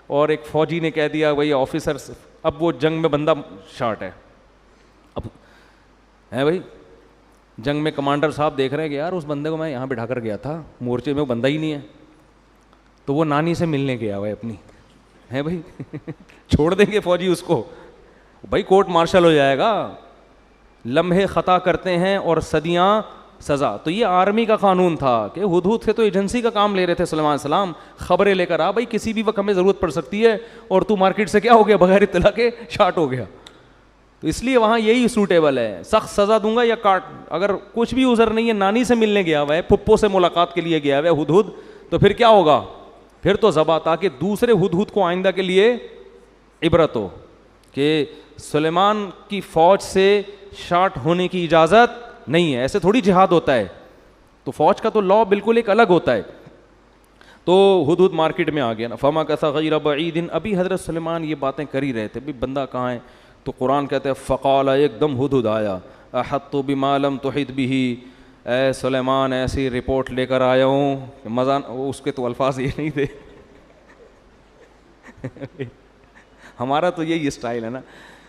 S1: اور ایک فوجی نے کہہ دیا بھائی آفیسر, اب وہ جنگ میں بندہ شارٹ ہے, اب ہے بھائی جنگ میں کمانڈر صاحب دیکھ رہے ہیں کہ یار اس بندے کو میں یہاں بٹھا کر گیا تھا, مورچے میں وہ بندہ ہی نہیں ہے, تو وہ نانی سے ملنے گیا ہوا ہے اپنی, ہے بھائی چھوڑ دیں گے فوجی اس کو؟ بھائی کورٹ مارشل ہو جائے گا. لمحے خطا کرتے ہیں اور صدیاں سزا. تو یہ آرمی کا قانون تھا کہ ہدہد سے تو ایجنسی کا کام لے رہے تھے سلیمان علیہ السلام, خبریں لے کر آ بھائی کسی بھی وقت ہمیں ضرورت پڑ سکتی ہے, اور تو مارکیٹ سے کیا ہو گیا بغیر اطلاع کے شارٹ ہو گیا. تو اس لیے وہاں یہی سوٹیبل ہے, سخت سزا دوں گا یا کاٹ. اگر کچھ بھی عذر نہیں ہے, نانی سے ملنے گیا ہوا ہے, پھپھو سے ملاقات کے لیے گیا ہوا ہے ہدہد, تو پھر کیا ہوگا, پھر تو ذبح, تاکہ دوسرے ہدہد کو آئندہ کے لیے عبرت ہو کہ سلیمان کی فوج سے شارٹ ہونے کی اجازت نہیں ہے. ایسے تھوڑی جہاد ہوتا ہے, تو فوج کا تو لا بالکل ایک الگ ہوتا ہے. تو ہدہد مارکیٹ میں آ گیا نا. فمکث غیر بعید, ابھی حضرت سلیمان یہ باتیں کر ہی رہے تھے, بھی بندہ کہاں ہے. تو قرآن کہتے ہیں فقال, ایک دم ہدہد آیا, احطت بما لم تحط به, اے سلیمان ایسی رپورٹ لے کر آیا ہوں. مزہ اس کے تو الفاظ یہ نہیں تھے ہمارا تو یہی اسٹائل ہے نا,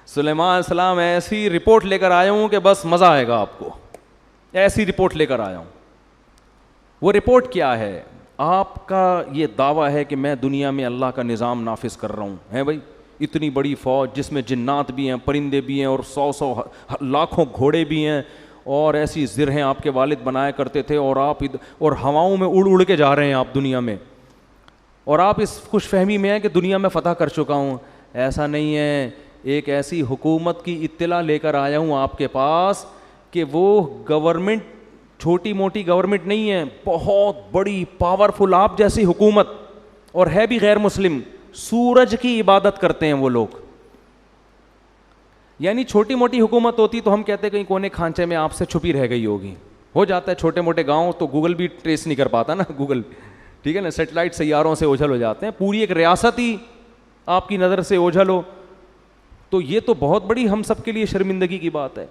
S1: سلیمان علیہ السلام ایسی رپورٹ لے کر آیا ہوں کہ بس مزہ آئے گا آپ کو, ایسی رپورٹ لے کر آیا ہوں. وہ رپورٹ کیا ہے؟ آپ کا یہ دعویٰ ہے کہ میں دنیا میں اللہ کا نظام نافذ کر رہا ہوں, ہے بھائی اتنی بڑی فوج جس میں جنات بھی ہیں, پرندے بھی ہیں, اور 100 لاکھوں گھوڑے بھی ہیں, اور ایسی زرہیں آپ کے والد بنایا کرتے تھے, اور آپ اور ہواؤں میں اڑ اڑ کے جا رہے ہیں آپ دنیا میں, اور آپ اس خوش فہمی میں ہیں کہ دنیا میں فتح کر چکا ہوں. ایسا نہیں ہے, ایک ایسی حکومت کی اطلاع لے کر آیا ہوں آپ کے پاس کہ وہ گورنمنٹ چھوٹی موٹی گورنمنٹ نہیں ہے, بہت بڑی پاورفل آپ جیسی حکومت, اور ہے بھی غیر مسلم. سورج کی عبادت کرتے ہیں وہ لوگ. یعنی چھوٹی موٹی حکومت ہوتی تو ہم کہتے کہیں کونے کھانچے میں آپ سے چھپی رہ گئی ہوگی. ہو جاتا ہے چھوٹے موٹے گاؤں تو گوگل بھی ٹریس نہیں کر پاتا نا, گوگل ٹھیک ہے نا, سیٹلائٹ سیاروں سے اوجھل ہو جاتے ہیں, پوری ایک ریاست ہی آپ کی نظر سے اوجھل ہو, تو یہ تو بہت بڑی ہم سب کے لیے شرمندگی کی بات ہے.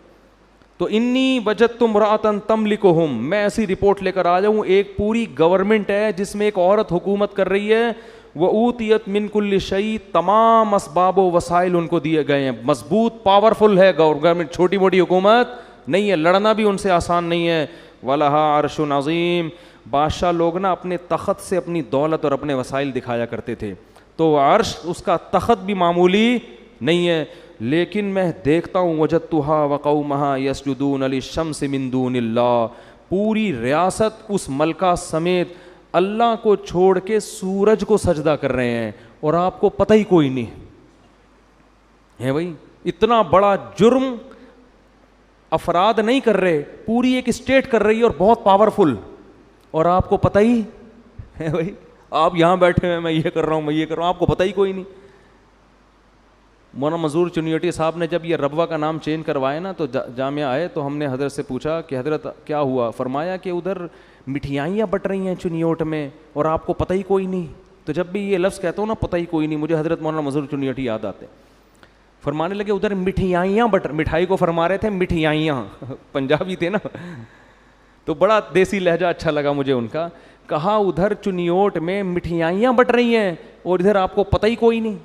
S1: تو انی وجدت امرأۃ تملکہم، میں ایسی رپورٹ لے کر آ جاؤں، ایک پوری گورنمنٹ ہے جس میں ایک عورت حکومت کر رہی ہے، وَأُوتِيَتْ مِنْ كُلِّ شَيْءٍ، تمام اسباب و وسائل ان کو دیے گئے ہیں، مضبوط پاورفل ہے گورنمنٹ، چھوٹی موٹی حکومت نہیں ہے، لڑنا بھی ان سے آسان نہیں ہے، وَلَهَا عَرْشٌ عَظِيمٌ، بادشاہ لوگ نا اپنے تخت سے اپنی دولت اور اپنے وسائل دکھایا کرتے تھے، تو عرش اس کا تخت بھی معمولی نہیں ہے، لیکن میں دیکھتا ہوں وجدتها وقومها يسجدون للشمس من دون اللہ، پوری ریاست اس ملکہ سمیت اللہ کو چھوڑ کے سورج کو سجدہ کر رہے ہیں، اور آپ کو پتہ ہی کوئی نہیں ہے۔ بھائی اتنا بڑا جرم افراد نہیں کر رہے، پوری ایک اسٹیٹ کر رہی ہے اور بہت پاورفل، اور آپ کو پتہ ہی ہے۔ بھائی آپ یہاں بیٹھے ہیں، میں یہ کر رہا ہوں، میں یہ کر رہا ہوں، آپ کو پتہ ہی کوئی نہیں۔ مولانا منظور چنیوٹی صاحب نے جب یہ ربوہ کا نام چینج کروایا نا، تو جامعہ آئے تو ہم نے حضرت سے پوچھا کہ حضرت کیا ہوا؟ فرمایا کہ ادھر مٹھائیاں بٹ رہی ہیں چنیوٹ میں اور آپ کو پتہ ہی کوئی نہیں۔ تو جب بھی یہ لفظ کہتا ہوں نا پتہ ہی کوئی نہیں، مجھے حضرت مولانا منظور چنیوٹی یاد آتے، فرمانے لگے ادھر مٹھائیاں مٹھائی کو فرما رہے تھے مٹھائیاں، پنجابی تھے نا، تو بڑا دیسی لہجہ اچھا لگا مجھے ان کا، کہا ادھر چنیوٹ میں مٹھائیاں بٹ رہی ہیں اور ادھر آپ کو پتہ ہی کوئی نہیں۔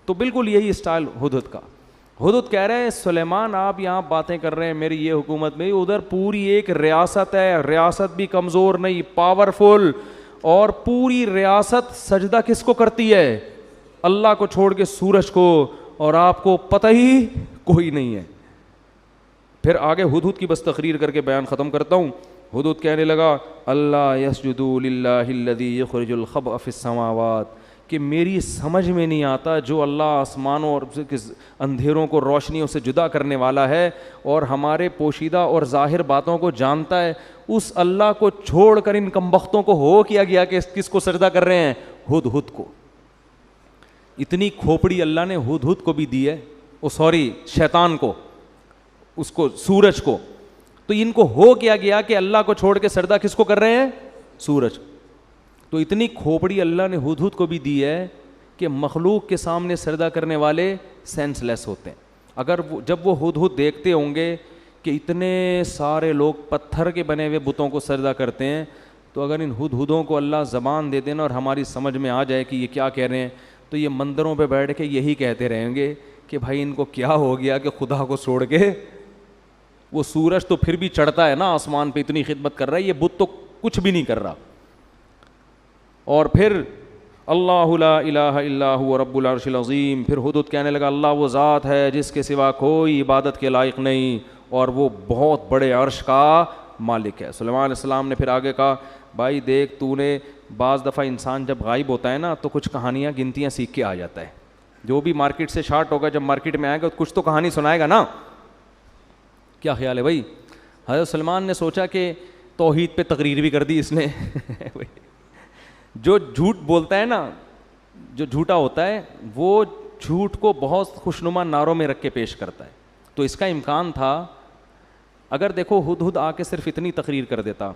S1: تو بالکل یہی اسٹائل ہدہد کا۔ ہدہد کہہ رہے ہیں سلیمان آپ یہاں باتیں کر رہے ہیں میری یہ حکومت میں، ادھر پوری ایک ریاست ہے، ریاست بھی کمزور نہیں، پاورفل، اور پوری ریاست سجدہ کس کو کرتی ہے؟ اللہ کو چھوڑ کے سورج کو، اور آپ کو پتہ ہی کوئی نہیں ہے۔ پھر آگے ہدہد کی بس تقریر کر کے بیان ختم کرتا ہوں۔ ہدہد کہنے لگا اللہ یسجدوا للہ الذی یخرج الخبء فی السماوات، کہ میری سمجھ میں نہیں آتا جو اللہ آسمانوں اور اندھیروں کو روشنیوں سے جدا کرنے والا ہے اور ہمارے پوشیدہ اور ظاہر باتوں کو جانتا ہے، اس اللہ کو چھوڑ کر ان کمبختوں کو ہو کیا گیا کہ کس کو سجدہ کر رہے ہیں؟ ہدہد کو۔ اتنی کھوپڑی اللہ نے ہدہد کو بھی دی ہے، شیطان کو، اس کو سورج کو، تو ان کو ہو کیا گیا کہ اللہ کو چھوڑ کے سجدہ کس کو کر رہے ہیں؟ سورج۔ تو اتنی کھوپڑی اللہ نے ہدہد کو بھی دی ہے کہ مخلوق کے سامنے سجدہ کرنے والے سینس لیس ہوتے ہیں۔ اگر جب وہ ہدہد دیکھتے ہوں گے کہ اتنے سارے لوگ پتھر کے بنے ہوئے بتوں کو سجدہ کرتے ہیں، تو اگر ان ہدہدوں کو اللہ زبان دے دینا اور ہماری سمجھ میں آ جائے کہ یہ کیا کہہ رہے ہیں، تو یہ مندروں پہ بیٹھ کے یہی کہتے رہیں گے کہ بھائی ان کو کیا ہو گیا کہ خدا کو چھوڑ کے، وہ سورج تو پھر بھی چڑھتا ہے نا آسمان پہ، اتنی خدمت کر رہا ہے، یہ بت تو کچھ بھی نہیں کر رہا۔ اور پھر اللہ لا الہ الا هو رب العرش العظیم، پھر ہدہد کہنے لگا اللہ وہ ذات ہے جس کے سوا کوئی عبادت کے لائق نہیں، اور وہ بہت بڑے عرش کا مالک ہے۔ سلیمان علیہ السلام نے پھر آگے کہا بھائی دیکھ تو نے بعض دفعہ انسان جب غائب ہوتا ہے نا تو کچھ کہانیاں گنتیاں سیکھ کے آ جاتا ہے، جو بھی مارکیٹ سے شارٹ ہوگا جب مارکیٹ میں آئے گا کچھ تو کہانی سنائے گا نا۔ کیا خیال ہے بھائی؟ حضرت سلمان نے سوچا کہ توحید پہ تقریر بھی کر دی اس نے۔ جو جھوٹ بولتا ہے نا، جو جھوٹا ہوتا ہے، وہ جھوٹ کو بہت خوشنما نعروں میں رکھ کے پیش کرتا ہے، تو اس کا امکان تھا اگر دیکھو ہدہد آ کے صرف اتنی تقریر کر دیتا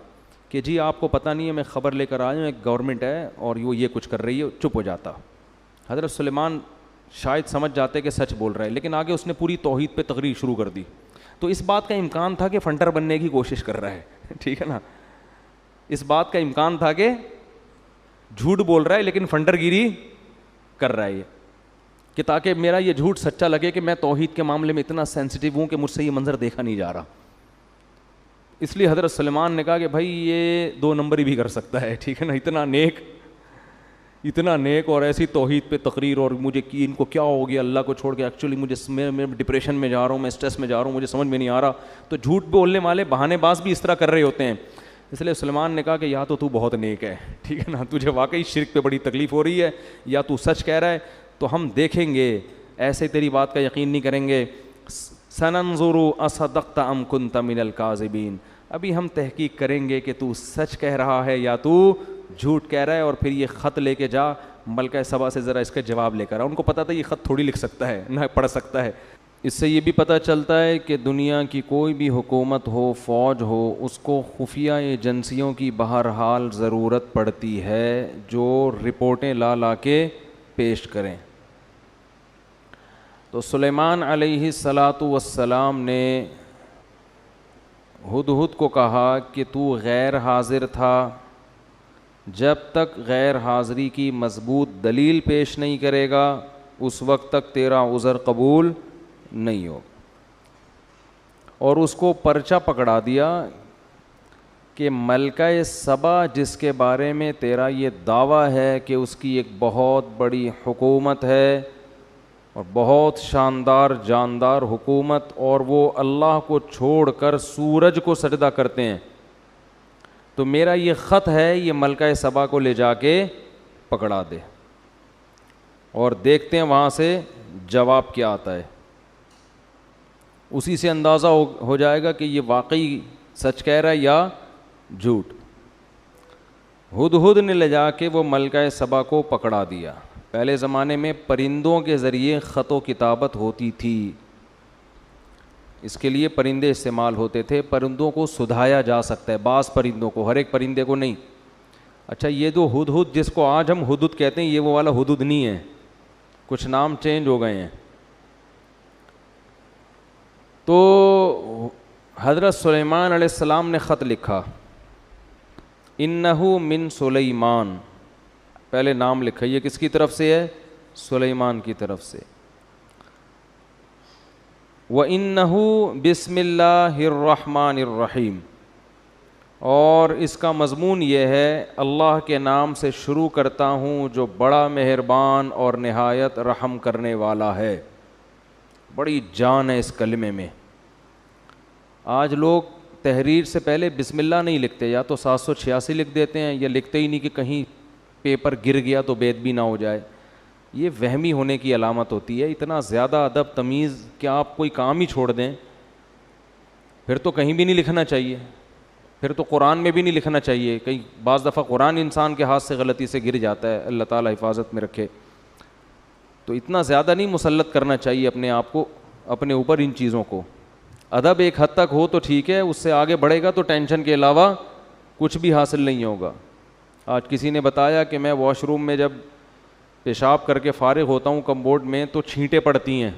S1: کہ جی آپ کو پتہ نہیں ہے میں خبر لے کر آیا ہوں ایک گورنمنٹ ہے اور وہ یہ کچھ کر رہی ہے، چپ ہو جاتا۔ حضرت سلیمان شاید سمجھ جاتے کہ سچ بول رہا ہے، لیکن آگے اس نے پوری توحید پہ تقریر شروع کر دی، تو اس بات کا امکان تھا کہ فنٹر بننے کی کوشش کر رہا ہے، ٹھیک ہے نا، اس بات کا امکان تھا کہ جھوٹ بول رہا ہے لیکن فنٹر گیری کر رہا ہے، یہ کہ تاکہ میرا یہ جھوٹ سچا لگے کہ میں توحید کے معاملے میں اتنا سینسٹیو ہوں کہ مجھ سے یہ منظر دیکھا نہیں جا رہا۔ اس لیے حضرت سلیمان نے کہا کہ بھائی یہ 2 نمبری بھی کر سکتا ہے، ٹھیک ہے نا، اتنا نیک اور ایسی توحید پہ تقریر، اور مجھے ان کو کیا ہو گیا اللہ کو چھوڑ کے، ایکچولی میں ڈپریشن میں جا رہا ہوں، میں اسٹریس میں جا رہا ہوں، مجھے سمجھ میں نہیں آ رہا۔ تو جھوٹ بولنے والے بہانے باز بھی اس طرح کر رہے ہوتے ہیں۔ اس لیے سلیمان نے کہا کہ یا تو بہت نیک ہے، ٹھیک ہے نا، تجھے واقعی شرک پہ بڑی تکلیف ہو رہی ہے، یا تو سچ کہہ رہا ہے، تو ہم دیکھیں گے، ایسے تیری بات کا یقین نہیں کریں گے۔ سننظر اصدقت ام کنت من الکاذبین، ابھی ہم تحقیق کریں گے کہ تو سچ کہہ رہا ہے یا تو جھوٹ کہہ رہا ہے، اور پھر یہ خط لے کے جا ملکہ سبا سے ذرا اس کا جواب لے کر آ۔ ان کو پتہ تھا یہ خط تھوڑی لکھ سکتا ہے، نہ پڑھ سکتا ہے۔ اس سے یہ بھی پتہ چلتا ہے کہ دنیا کی کوئی بھی حکومت ہو، فوج ہو، اس کو خفیہ ایجنسیوں کی بہرحال ضرورت پڑتی ہے جو رپورٹیں لا کے پیش کریں۔ تو سلیمان علیہ الصلاۃ والسلام نے ہدہد کو کہا کہ تو غیر حاضر تھا، جب تک غیر حاضری کی مضبوط دلیل پیش نہیں کرے گا اس وقت تک تیرا عذر قبول نہیں ہو. اور اس کو پرچہ پکڑا دیا کہ ملکہ سبا جس کے بارے میں تیرا یہ دعویٰ ہے کہ اس کی ایک بہت بڑی حکومت ہے اور بہت شاندار جاندار حکومت، اور وہ اللہ کو چھوڑ کر سورج کو سجدہ کرتے ہیں، تو میرا یہ خط ہے، یہ ملکہ سبا کو لے جا کے پکڑا دے اور دیکھتے ہیں وہاں سے جواب کیا آتا ہے. اسی سے اندازہ ہو جائے گا کہ یہ واقعی سچ کہہ رہا ہے یا جھوٹ. ہدہد نے لے جا کے وہ ملکہ سبا کو پکڑا دیا. پہلے زمانے میں پرندوں کے ذریعے خط و کتابت ہوتی تھی، اس کے لیے پرندے استعمال ہوتے تھے. پرندوں کو سدھایا جا سکتا ہے، بعض پرندوں کو، ہر ایک پرندے کو نہیں. اچھا یہ جو ہدہد جس کو آج ہم ہدہد کہتے ہیں، یہ وہ والا ہدہد نہیں ہے، کچھ نام چینج ہو گئے ہیں. تو حضرت سلیمان علیہ السلام نے خط لکھا، انہو من سلیمان، پہلے نام لکھا، یہ کس کی طرف سے ہے؟ سلیمان کی طرف سے. وَإِنَّهُ بِسْمِ اللَّهِ الرَّحْمَنِ الرَّحِيمِ، اور اس کا مضمون یہ ہے اللہ کے نام سے شروع کرتا ہوں جو بڑا مہربان اور نہایت رحم کرنے والا ہے. بڑی جان ہے اس کلمے میں. آج لوگ تحریر سے پہلے بسم اللہ نہیں لکھتے، یا تو 786 لکھ دیتے ہیں یا لکھتے ہی نہیں کہ کہیں پیپر گر گیا تو بے ادبی نہ ہو جائے. یہ وہمی ہونے کی علامت ہوتی ہے. اتنا زیادہ ادب تمیز کہ آپ کوئی کام ہی چھوڑ دیں، پھر تو کہیں بھی نہیں لکھنا چاہیے، پھر تو قرآن میں بھی نہیں لکھنا چاہیے. کئی بعض دفعہ قرآن انسان کے ہاتھ سے غلطی سے گر جاتا ہے، اللہ تعالیٰ حفاظت میں رکھے. تو اتنا زیادہ نہیں مسلط کرنا چاہیے اپنے آپ کو، اپنے اوپر ان چیزوں کو. ادب ایک حد تک ہو تو ٹھیک ہے، اس سے آگے بڑھے گا تو ٹینشن کے علاوہ کچھ بھی حاصل نہیں ہوگا. آج کسی نے بتایا کہ میں واش روم میں جب پیشاب کر کے فارغ ہوتا ہوں کمبورڈ میں تو چھینٹیں پڑتی ہیں،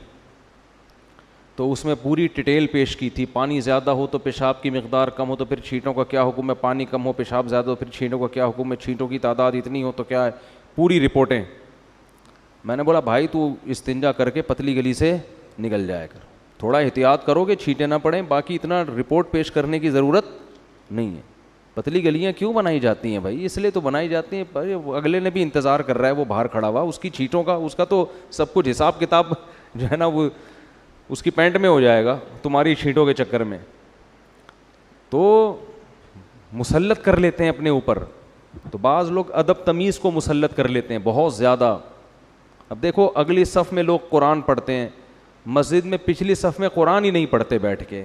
S1: تو اس میں پوری ڈیٹیل پیش کی تھی. پانی زیادہ ہو تو پیشاب کی مقدار کم ہو تو پھر چھینٹوں کا کیا حکم ہے، پانی کم ہو پیشاب زیادہ ہو پھر چھینٹوں کا کیا حکم ہے، چھینٹوں کی تعداد اتنی ہو تو کیا ہے، پوری رپورٹیں. میں نے بولا بھائی تو استنجا کر کے پتلی گلی سے نکل جایا کر، تھوڑا احتیاط کرو کہ چھینٹیں نہ پڑیں، باقی اتنا رپورٹ پیش کرنے کی ضرورت نہیں ہے. پتلی گلیاں کیوں بنائی جاتی ہیں بھائی؟ اس لیے تو بنائی جاتی ہیں، اگلے نے بھی انتظار کر رہا ہے، وہ باہر کھڑا ہوا، اس کی چھینٹوں کا، اس کا تو سب کچھ حساب کتاب جو ہے نا وہ اس کی پینٹ میں ہو جائے گا تمہاری چھینٹوں کے چکر میں. تو مسلط کر لیتے ہیں اپنے اوپر. تو بعض لوگ ادب تمیز کو مسلط کر لیتے ہیں بہت زیادہ. اب دیکھو اگلی صف میں لوگ قرآن پڑھتے ہیں، مسجد میں پچھلی صف میں قرآن ہی نہیں پڑھتے بیٹھ کے،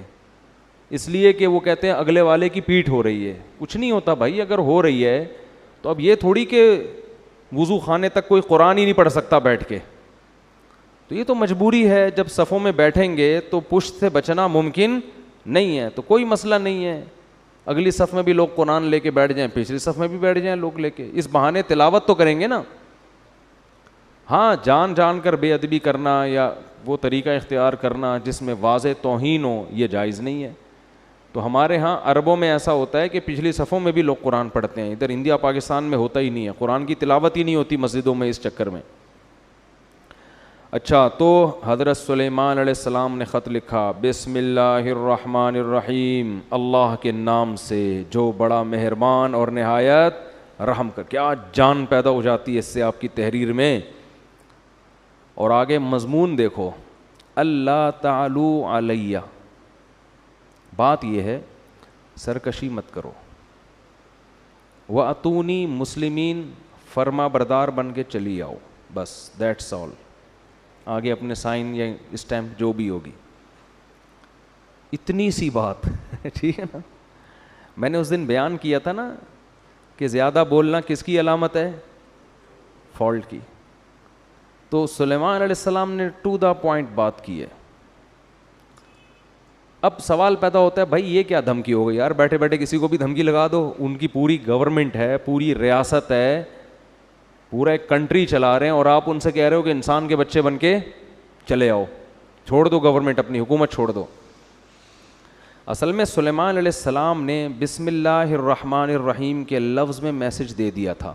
S1: اس لیے کہ وہ کہتے ہیں اگلے والے کی پیٹھ ہو رہی ہے. کچھ نہیں ہوتا بھائی، اگر ہو رہی ہے تو اب یہ تھوڑی کہ وضو خانے تک کوئی قرآن ہی نہیں پڑھ سکتا بیٹھ کے. تو یہ تو مجبوری ہے، جب صفوں میں بیٹھیں گے تو پشت سے بچنا ممکن نہیں ہے، تو کوئی مسئلہ نہیں ہے. اگلی صف میں بھی لوگ قرآن لے کے بیٹھ جائیں، پچھلی صف میں بھی بیٹھ جائیں لوگ لے کے، اس بہانے تلاوت تو کریں گے نا. ہاں جان جان کر بے ادبی کرنا یا وہ طریقہ اختیار کرنا جس میں واضح توہین ہو، یہ جائز نہیں ہے. تو ہمارے ہاں عربوں میں ایسا ہوتا ہے کہ پچھلی صفوں میں بھی لوگ قرآن پڑھتے ہیں، ادھر انڈیا پاکستان میں ہوتا ہی نہیں ہے، قرآن کی تلاوت ہی نہیں ہوتی مسجدوں میں اس چکر میں. اچھا تو حضرت سلیمان علیہ السلام نے خط لکھا، بسم اللہ الرحمن الرحیم، اللہ کے نام سے جو بڑا مہربان اور نہایت رحم کر. کیا جان پیدا ہو جاتی ہے اس سے آپ کی تحریر میں. اور آگے مضمون دیکھو، اللہ تعالو علیہ. بات یہ ہے سرکشی مت کرو، وَأَتُونِي مسلمین، فرما بردار بن کے چلی آؤ، بس دیٹس آل. آگے اپنے سائن یا اسٹیمپ جو بھی ہوگی. اتنی سی بات ٹھیک ہے نا. میں نے اس دن بیان کیا تھا نا کہ زیادہ بولنا کس کی علامت ہے؟ فالٹ کی. تو سلیمان علیہ السلام نے ٹو دا پوائنٹ بات کی ہے. اب سوال پیدا ہوتا ہے بھائی یہ کیا دھمکی ہو گئی یار، بیٹھے بیٹھے کسی کو بھی دھمکی لگا دو. ان کی پوری گورنمنٹ ہے، پوری ریاست ہے، پورا ایک کنٹری چلا رہے ہیں، اور آپ ان سے کہہ رہے ہو کہ انسان کے بچے بن کے چلے آؤ، چھوڑ دو گورنمنٹ، اپنی حکومت چھوڑ دو. اصل میں سلیمان علیہ السلام نے بسم اللہ الرحمن الرحیم کے لفظ میں میسج دے دیا تھا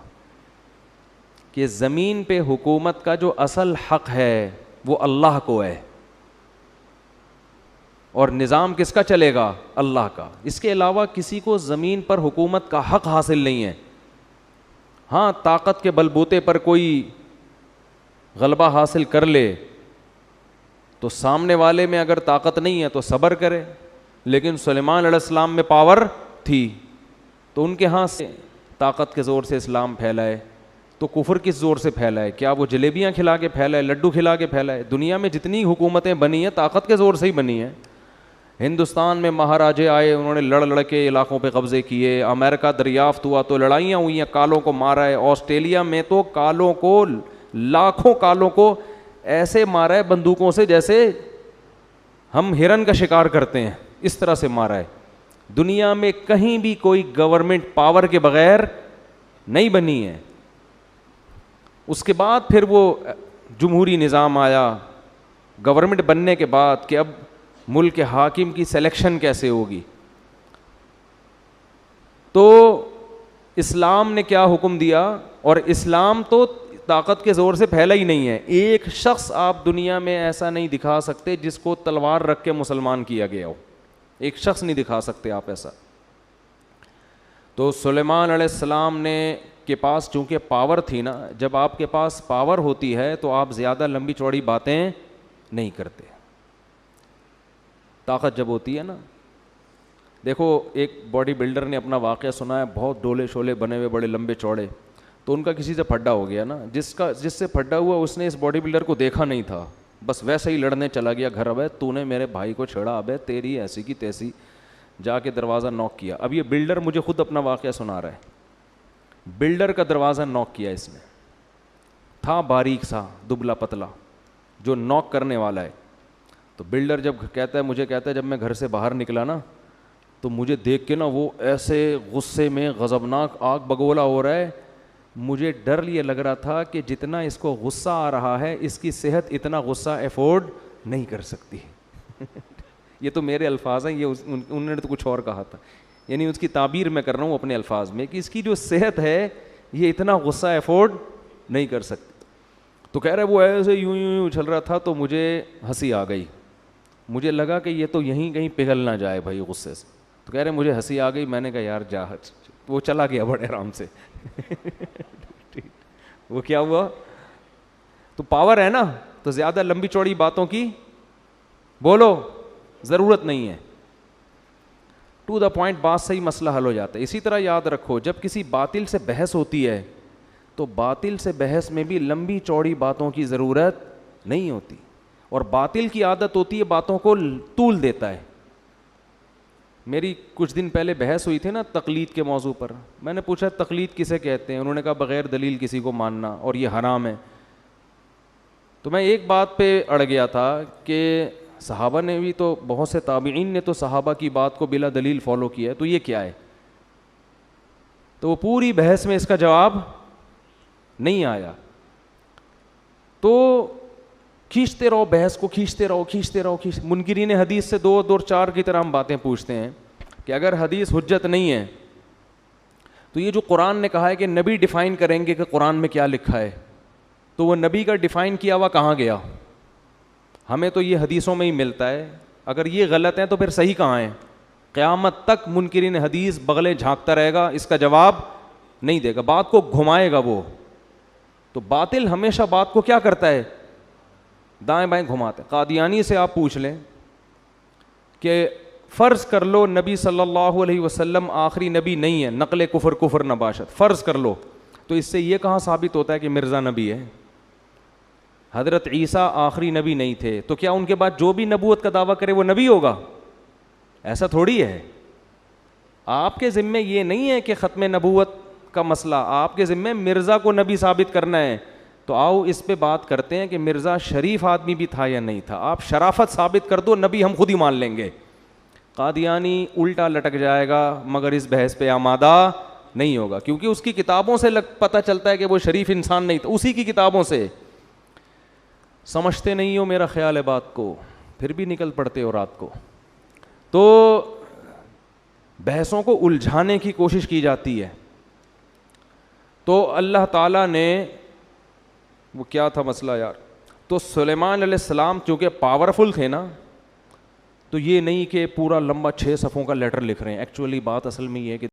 S1: کہ زمین پہ حکومت کا جو اصل حق ہے وہ اللہ کو ہے، اور نظام کس کا چلے گا؟ اللہ کا. اس کے علاوہ کسی کو زمین پر حکومت کا حق حاصل نہیں ہے. ہاں طاقت کے بلبوتے پر کوئی غلبہ حاصل کر لے تو سامنے والے میں اگر طاقت نہیں ہے تو صبر کرے، لیکن سلیمان علیہ السلام میں پاور تھی تو ان کے ہاں سے طاقت کے زور سے اسلام پھیلائے. تو کفر کس زور سے پھیلائے؟ کیا وہ جلیبیاں کھلا کے پھیلائے، لڈو کھلا کے پھیلائے؟ دنیا میں جتنی حکومتیں بنی ہیں طاقت کے زور سے ہی بنی ہیں. ہندوستان میں مہاراجے آئے، انہوں نے لڑ کے علاقوں پہ قبضے کیے. امریکہ دریافت ہوا تو لڑائیاں ہوئی ہیں، کالوں کو مارا ہے. آسٹریلیا میں تو کالوں کو، لاکھوں کالوں کو ایسے مارا ہے بندوقوں سے جیسے ہم ہرن کا شکار کرتے ہیں، اس طرح سے مارا ہے. دنیا میں کہیں بھی کوئی گورنمنٹ پاور کے بغیر نہیں بنی ہے. اس کے بعد پھر وہ جمہوری نظام آیا گورنمنٹ بننے کے بعد کہ اب ملک کے حاکم کی سلیکشن کیسے ہوگی. تو اسلام نے کیا حکم دیا؟ اور اسلام تو طاقت کے زور سے پھیلا ہی نہیں ہے. ایک شخص آپ دنیا میں ایسا نہیں دکھا سکتے جس کو تلوار رکھ کے مسلمان کیا گیا ہو. ایک شخص نہیں دکھا سکتے آپ ایسا. تو سلیمان علیہ السلام نے کے پاس چونکہ پاور تھی نا، جب آپ کے پاس پاور ہوتی ہے تو آپ زیادہ لمبی چوڑی باتیں نہیں کرتے. طاقت جب ہوتی ہے نا، دیکھو ایک باڈی بلڈر نے اپنا واقعہ سنا ہے، بہت ڈولے شولے بنے ہوئے بڑے لمبے چوڑے. تو ان کا کسی سے پھڈا ہو گیا نا، جس سے پھڈا ہوا اس نے اس باڈی بلڈر کو دیکھا نہیں تھا، بس ویسے ہی لڑنے چلا گیا گھر. ابے تو نے میرے بھائی کو چھیڑا، ابے تیری ایسی کی تیسی. جا کے دروازہ نوک کیا. اب یہ بلڈر مجھے خود اپنا واقعہ سنا رہا ہے. بلڈر کا دروازہ نوک کیا اس نے، تھا باریک سا دبلا پتلا جو نوک کرنے والا ہے. تو بلڈر جب کہتا ہے، مجھے کہتا ہے جب میں گھر سے باہر نکلا نا تو مجھے دیکھ کے نا وہ ایسے غصے میں غضبناک آگ بگولا ہو رہا ہے. مجھے ڈر یہ لگ رہا تھا کہ جتنا اس کو غصہ آ رہا ہے اس کی صحت اتنا غصہ افورڈ نہیں کر سکتی. یہ تو میرے الفاظ ہیں، یہ انہوں نے تو کچھ اور کہا تھا. یعنی اس کی تعبیر میں کر رہا ہوں اپنے الفاظ میں کہ اس کی جو صحت ہے یہ اتنا غصہ افورڈ نہیں کر سکتی. تو کہہ رہے وہ ایسے یوں اچھل رہا تھا تو مجھے ہنسی آ گئی. مجھے لگا کہ یہ تو یہیں کہیں پگھل نہ جائے بھائی غصے سے. تو کہہ رہے مجھے ہنسی آ گئی. میں نے کہا یار جا. وہ چلا گیا بڑے آرام سے. وہ کیا ہوا؟ تو پاور ہے نا، تو زیادہ لمبی چوڑی باتوں کی بولو ضرورت نہیں ہے. ٹو دا پوائنٹ بات صحیح مسئلہ حل ہو جاتا ہے. اسی طرح یاد رکھو جب کسی باطل سے بحث ہوتی ہے تو باطل سے بحث میں بھی لمبی چوڑی باتوں کی ضرورت نہیں ہوتی. اور باطل کی عادت ہوتی ہے باتوں کو طول دیتا ہے. میری کچھ دن پہلے بحث ہوئی تھی نا تقلید کے موضوع پر. میں نے پوچھا تقلید کسے کہتے ہیں؟ انہوں نے کہا بغیر دلیل کسی کو ماننا اور یہ حرام ہے. تو میں ایک بات پہ اڑ گیا تھا کہ صحابہ نے بھی تو، بہت سے تابعین نے تو صحابہ کی بات کو بلا دلیل فالو کیا ہے، تو یہ کیا ہے؟ تو وہ پوری بحث میں اس کا جواب نہیں آیا. تو کھینچتے رہو بحث کو، کھینچتے رہو. منکرین حدیث سے دو چار کی طرح ہم باتیں پوچھتے ہیں کہ اگر حدیث حجت نہیں ہے تو یہ جو قرآن نے کہا ہے کہ نبی ڈیفائن کریں گے کہ قرآن میں کیا لکھا ہے، تو وہ نبی کا ڈیفائن کیا ہوا کہاں گیا؟ ہمیں تو یہ حدیثوں میں ہی ملتا ہے. اگر یہ غلط ہے تو پھر صحیح کہاں ہے؟ قیامت تک منکرین حدیث بغلیں جھانکتا رہے گا، اس کا جواب نہیں دے گا، بات کو گھمائے گا وہ. تو باطل ہمیشہ بات کو کیا کرتا ہے؟ دائیں بائیں گھماتے. قادیانی سے آپ پوچھ لیں کہ فرض کر لو نبی صلی اللہ علیہ وسلم آخری نبی نہیں ہے، نقل کفر نباشت، فرض کر لو، تو اس سے یہ کہاں ثابت ہوتا ہے کہ مرزا نبی ہے؟ حضرت عیسیٰ آخری نبی نہیں تھے، تو کیا ان کے بعد جو بھی نبوت کا دعویٰ کرے وہ نبی ہوگا؟ ایسا تھوڑی ہے. آپ کے ذمے یہ نہیں ہے کہ ختم نبوت کا مسئلہ، آپ کے ذمے مرزا کو نبی ثابت کرنا ہے. تو آؤ اس پہ بات کرتے ہیں کہ مرزا شریف آدمی بھی تھا یا نہیں تھا. آپ شرافت ثابت کر دو، نبی ہم خود ہی مان لیں گے. قادیانی الٹا لٹک جائے گا مگر اس بحث پہ آمادہ نہیں ہوگا، کیونکہ اس کی کتابوں سے پتہ چلتا ہے کہ وہ شریف انسان نہیں تھا. اسی کی کتابوں سے. سمجھتے نہیں ہو میرا خیال ہے بات کو، پھر بھی نکل پڑتے ہو رات کو. تو بحثوں کو الجھانے کی کوشش کی جاتی ہے. تو اللہ تعالیٰ نے وہ کیا تھا مسئلہ یار, تو سلیمان علیہ السلام چونکہ پاورفل تھے نا, تو یہ نہیں کہ پورا لمبا 6 صفحوں کا لیٹر لکھ رہے ہیں. ایکچولی بات اصل میں یہ ہے کہ